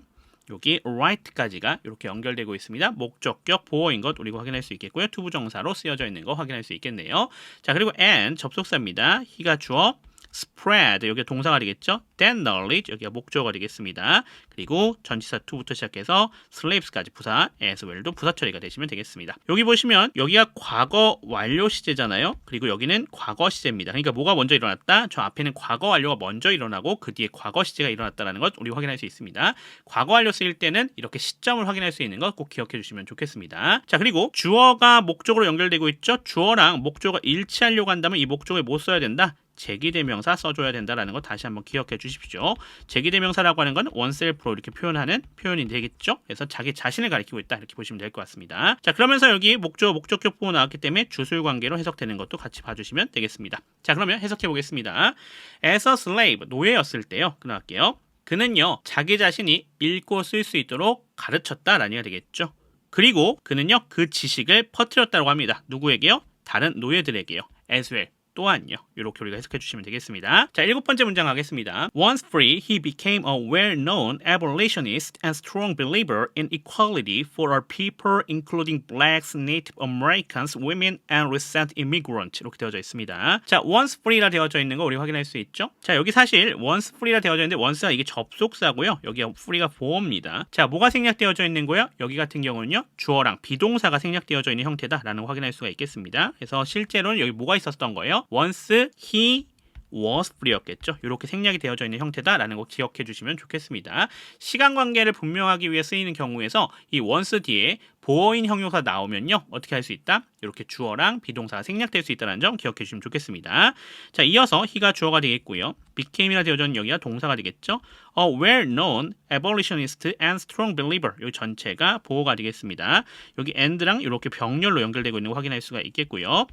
여기 write까지가 이렇게 연결되고 있습니다. 목적격 보어인 것 우리가 확인할 수 있겠고요. 투부정사로 쓰여져 있는 거 확인할 수 있겠네요. 자, 그리고 and 접속사입니다. he가 주어, spread 여기 동사가 되겠죠. that knowledge 여기가 목적어가 되겠습니다. 그리고 전치사 to부터 시작해서 slaves까지 부사 as well도 부사 처리가 되시면 되겠습니다. 여기 보시면 여기가 과거 완료 시제잖아요. 그리고 여기는 과거 시제입니다. 그러니까 뭐가 먼저 일어났다? 저 앞에는 과거 완료가 먼저 일어나고 그 뒤에 과거 시제가 일어났다는 것 우리 확인할 수 있습니다. 과거 완료 쓰일 때는 이렇게 시점을 확인할 수 있는 것 꼭 기억해 주시면 좋겠습니다. 자, 그리고 주어가 목적으로 연결되고 있죠. 주어랑 목적어가 일치하려고 한다면 이 목적어에 뭐 써야 된다? 제기대명사 써줘야 된다라는 거 다시 한번 기억해 주십시오. 제기대명사라고 하는 건 oneself로 이렇게 표현하는 표현이 되겠죠. 그래서 자기 자신을 가리키고 있다 이렇게 보시면 될 것 같습니다. 자, 그러면서 여기 목적어, 목적격 보호 나왔기 때문에 주술관계로 해석되는 것도 같이 봐주시면 되겠습니다. 자, 그러면 해석해 보겠습니다. As a slave, 노예였을 때요. 끊어갈게요. 그는요, 자기 자신이 읽고 쓸 수 있도록 가르쳤다라는 얘기가 되겠죠. 그리고 그는요, 그 지식을 퍼뜨렸다고 합니다. 누구에게요? 다른 노예들에게요. As well. 또한요. 이렇게 우리가 해석해 주시면 되겠습니다. 자, 일곱 번째 문장 가겠습니다. Once free, he became a well-known abolitionist and strong believer in equality for our people, including blacks, Native Americans, women, and recent immigrants. 이렇게 되어져 있습니다. 자, once free라 되어져 있는 거 우리 확인할 수 있죠? 자, 여기 사실 once free라 되어져 있는데 once가 이게 접속사고요. 여기 free가 보어입니다. 자, 뭐가 생략되어져 있는 거요? 여기 같은 경우는요. 주어랑 비동사가 생략되어져 있는 형태다라는 거 확인할 수가 있겠습니다. 그래서 실제로는 여기 뭐가 있었던 거예요? once he was free였겠죠. 이렇게 생략이 되어져 있는 형태다라는 거 기억해 주시면 좋겠습니다. 시간 관계를 분명하기 위해 쓰이는 경우에서 이 once 뒤에 보어인 형용사 나오면요. 어떻게 할 수 있다? 이렇게 주어랑 비동사가 생략될 수 있다는 점 기억해 주시면 좋겠습니다. 자, 이어서 he가 주어가 되겠고요. became이라 되어져 있는 여기가 동사가 되겠죠. A well-known abolitionist and strong believer. 여기 전체가 보어가 되겠습니다. 여기 and랑 이렇게 병렬로 연결되고 있는 거 확인할 수가 있겠고요.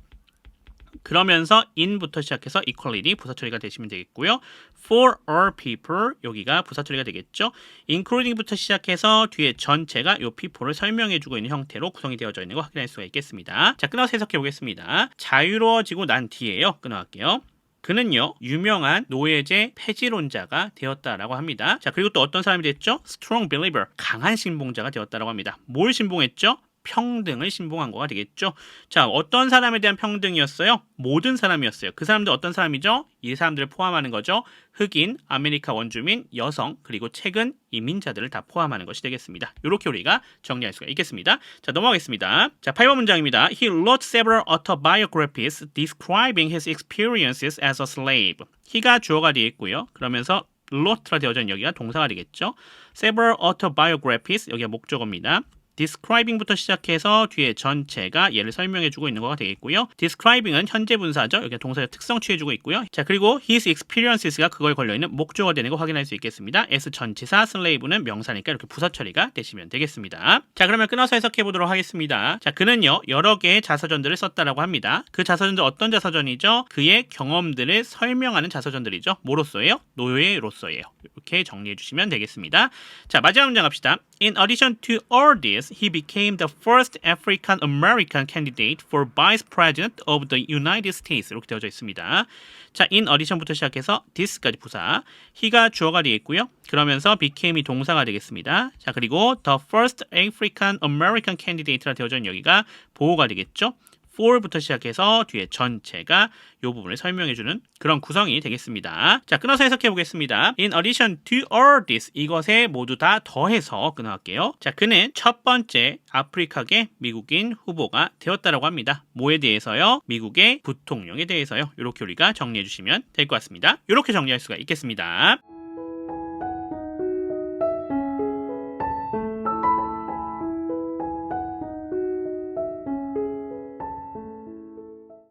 그러면서 in부터 시작해서 equality 부사 처리가 되시면 되겠고요. for all people 여기가 부사 처리가 되겠죠. including부터 시작해서 뒤에 전체가 요 people를 설명해주고 있는 형태로 구성이 되어져 있는 거 확인할 수가 있겠습니다. 자, 끊어서 해석해 보겠습니다. 자유로워지고 난 뒤에요. 끊어갈게요. 그는요 유명한 노예제 폐지론자가 되었다라고 합니다. 자, 그리고 또 어떤 사람이 됐죠? strong believer 강한 신봉자가 되었다라고 합니다. 뭘 신봉했죠? 평등을 신봉한 거가 되겠죠. 자, 어떤 사람에 대한 평등이었어요? 모든 사람이었어요. 그 사람들 어떤 사람이죠? 이 사람들을 포함하는 거죠. 흑인, 아메리카 원주민, 여성, 그리고 최근 이민자들을 다 포함하는 것이 되겠습니다. 이렇게 우리가 정리할 수가 있겠습니다. 자, 넘어가겠습니다. 자, 8번 문장입니다. He wrote several autobiographies describing his experiences as a slave. he가 주어가 되어 있고요. 그러면서 wrote라 되어져 있는 여기가 동사가 되겠죠. several autobiographies 여기가 목적어입니다. describing부터 시작해서 뒤에 전체가 얘를 설명해주고 있는 거가 되겠고요. describing은 현재 분사죠. 여기 동사의 특성 취해주고 있고요. 자, 그리고 his experiences가 그거에 걸려있는 목적어가 되는 거 확인할 수 있겠습니다. s 전치사, slave는 명사니까 이렇게 부사 처리가 되시면 되겠습니다. 자, 그러면 끊어서 해석해 보도록 하겠습니다. 자, 그는요 여러 개의 자서전들을 썼다라고 합니다. 그 자서전들 어떤 자서전이죠? 그의 경험들을 설명하는 자서전들이죠. 뭐로서예요? 노예로서예요. 이렇게 정리해 주시면 되겠습니다. 자, 마지막 문장 갑시다. In addition to all this, he became the first African American candidate for Vice President of the United States. 이렇게 되어져 있습니다. 자, in addition부터 시작해서 this까지 부사. he가 주어가 되어 있고요. 그러면서 became이 동사가 되겠습니다. 자, 그리고 the first African American candidate라 되어져 있는 여기가 보호가 되겠죠. for부터 시작해서 뒤에 전체가 이 부분을 설명해주는 그런 구성이 되겠습니다. 자, 끊어서 해석해 보겠습니다. In addition to all this, 이것에 모두 다 더해서 끊어갈게요. 자, 그는 첫 번째 아프리카계 미국인 후보가 되었다라고 합니다. 뭐에 대해서요? 미국의 부통령에 대해서요. 이렇게 우리가 정리해 주시면 될 것 같습니다. 이렇게 정리할 수가 있겠습니다.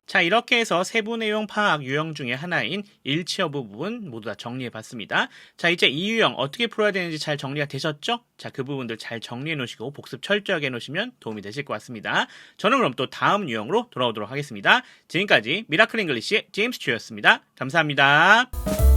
자, 이렇게 해서 세부 내용 파악 유형 중에 하나인 일치여부 부분 모두 다 정리해 봤습니다. 자, 이제 이 유형 어떻게 풀어야 되는지 잘 정리가 되셨죠? 자, 그 부분들 잘 정리해 놓으시고 복습 철저하게 해 놓으시면 도움이 되실 것 같습니다. 저는 그럼 또 다음 유형으로 돌아오도록 하겠습니다. 지금까지 미라클 잉글리시의 제임스 튜였습니다. 감사합니다.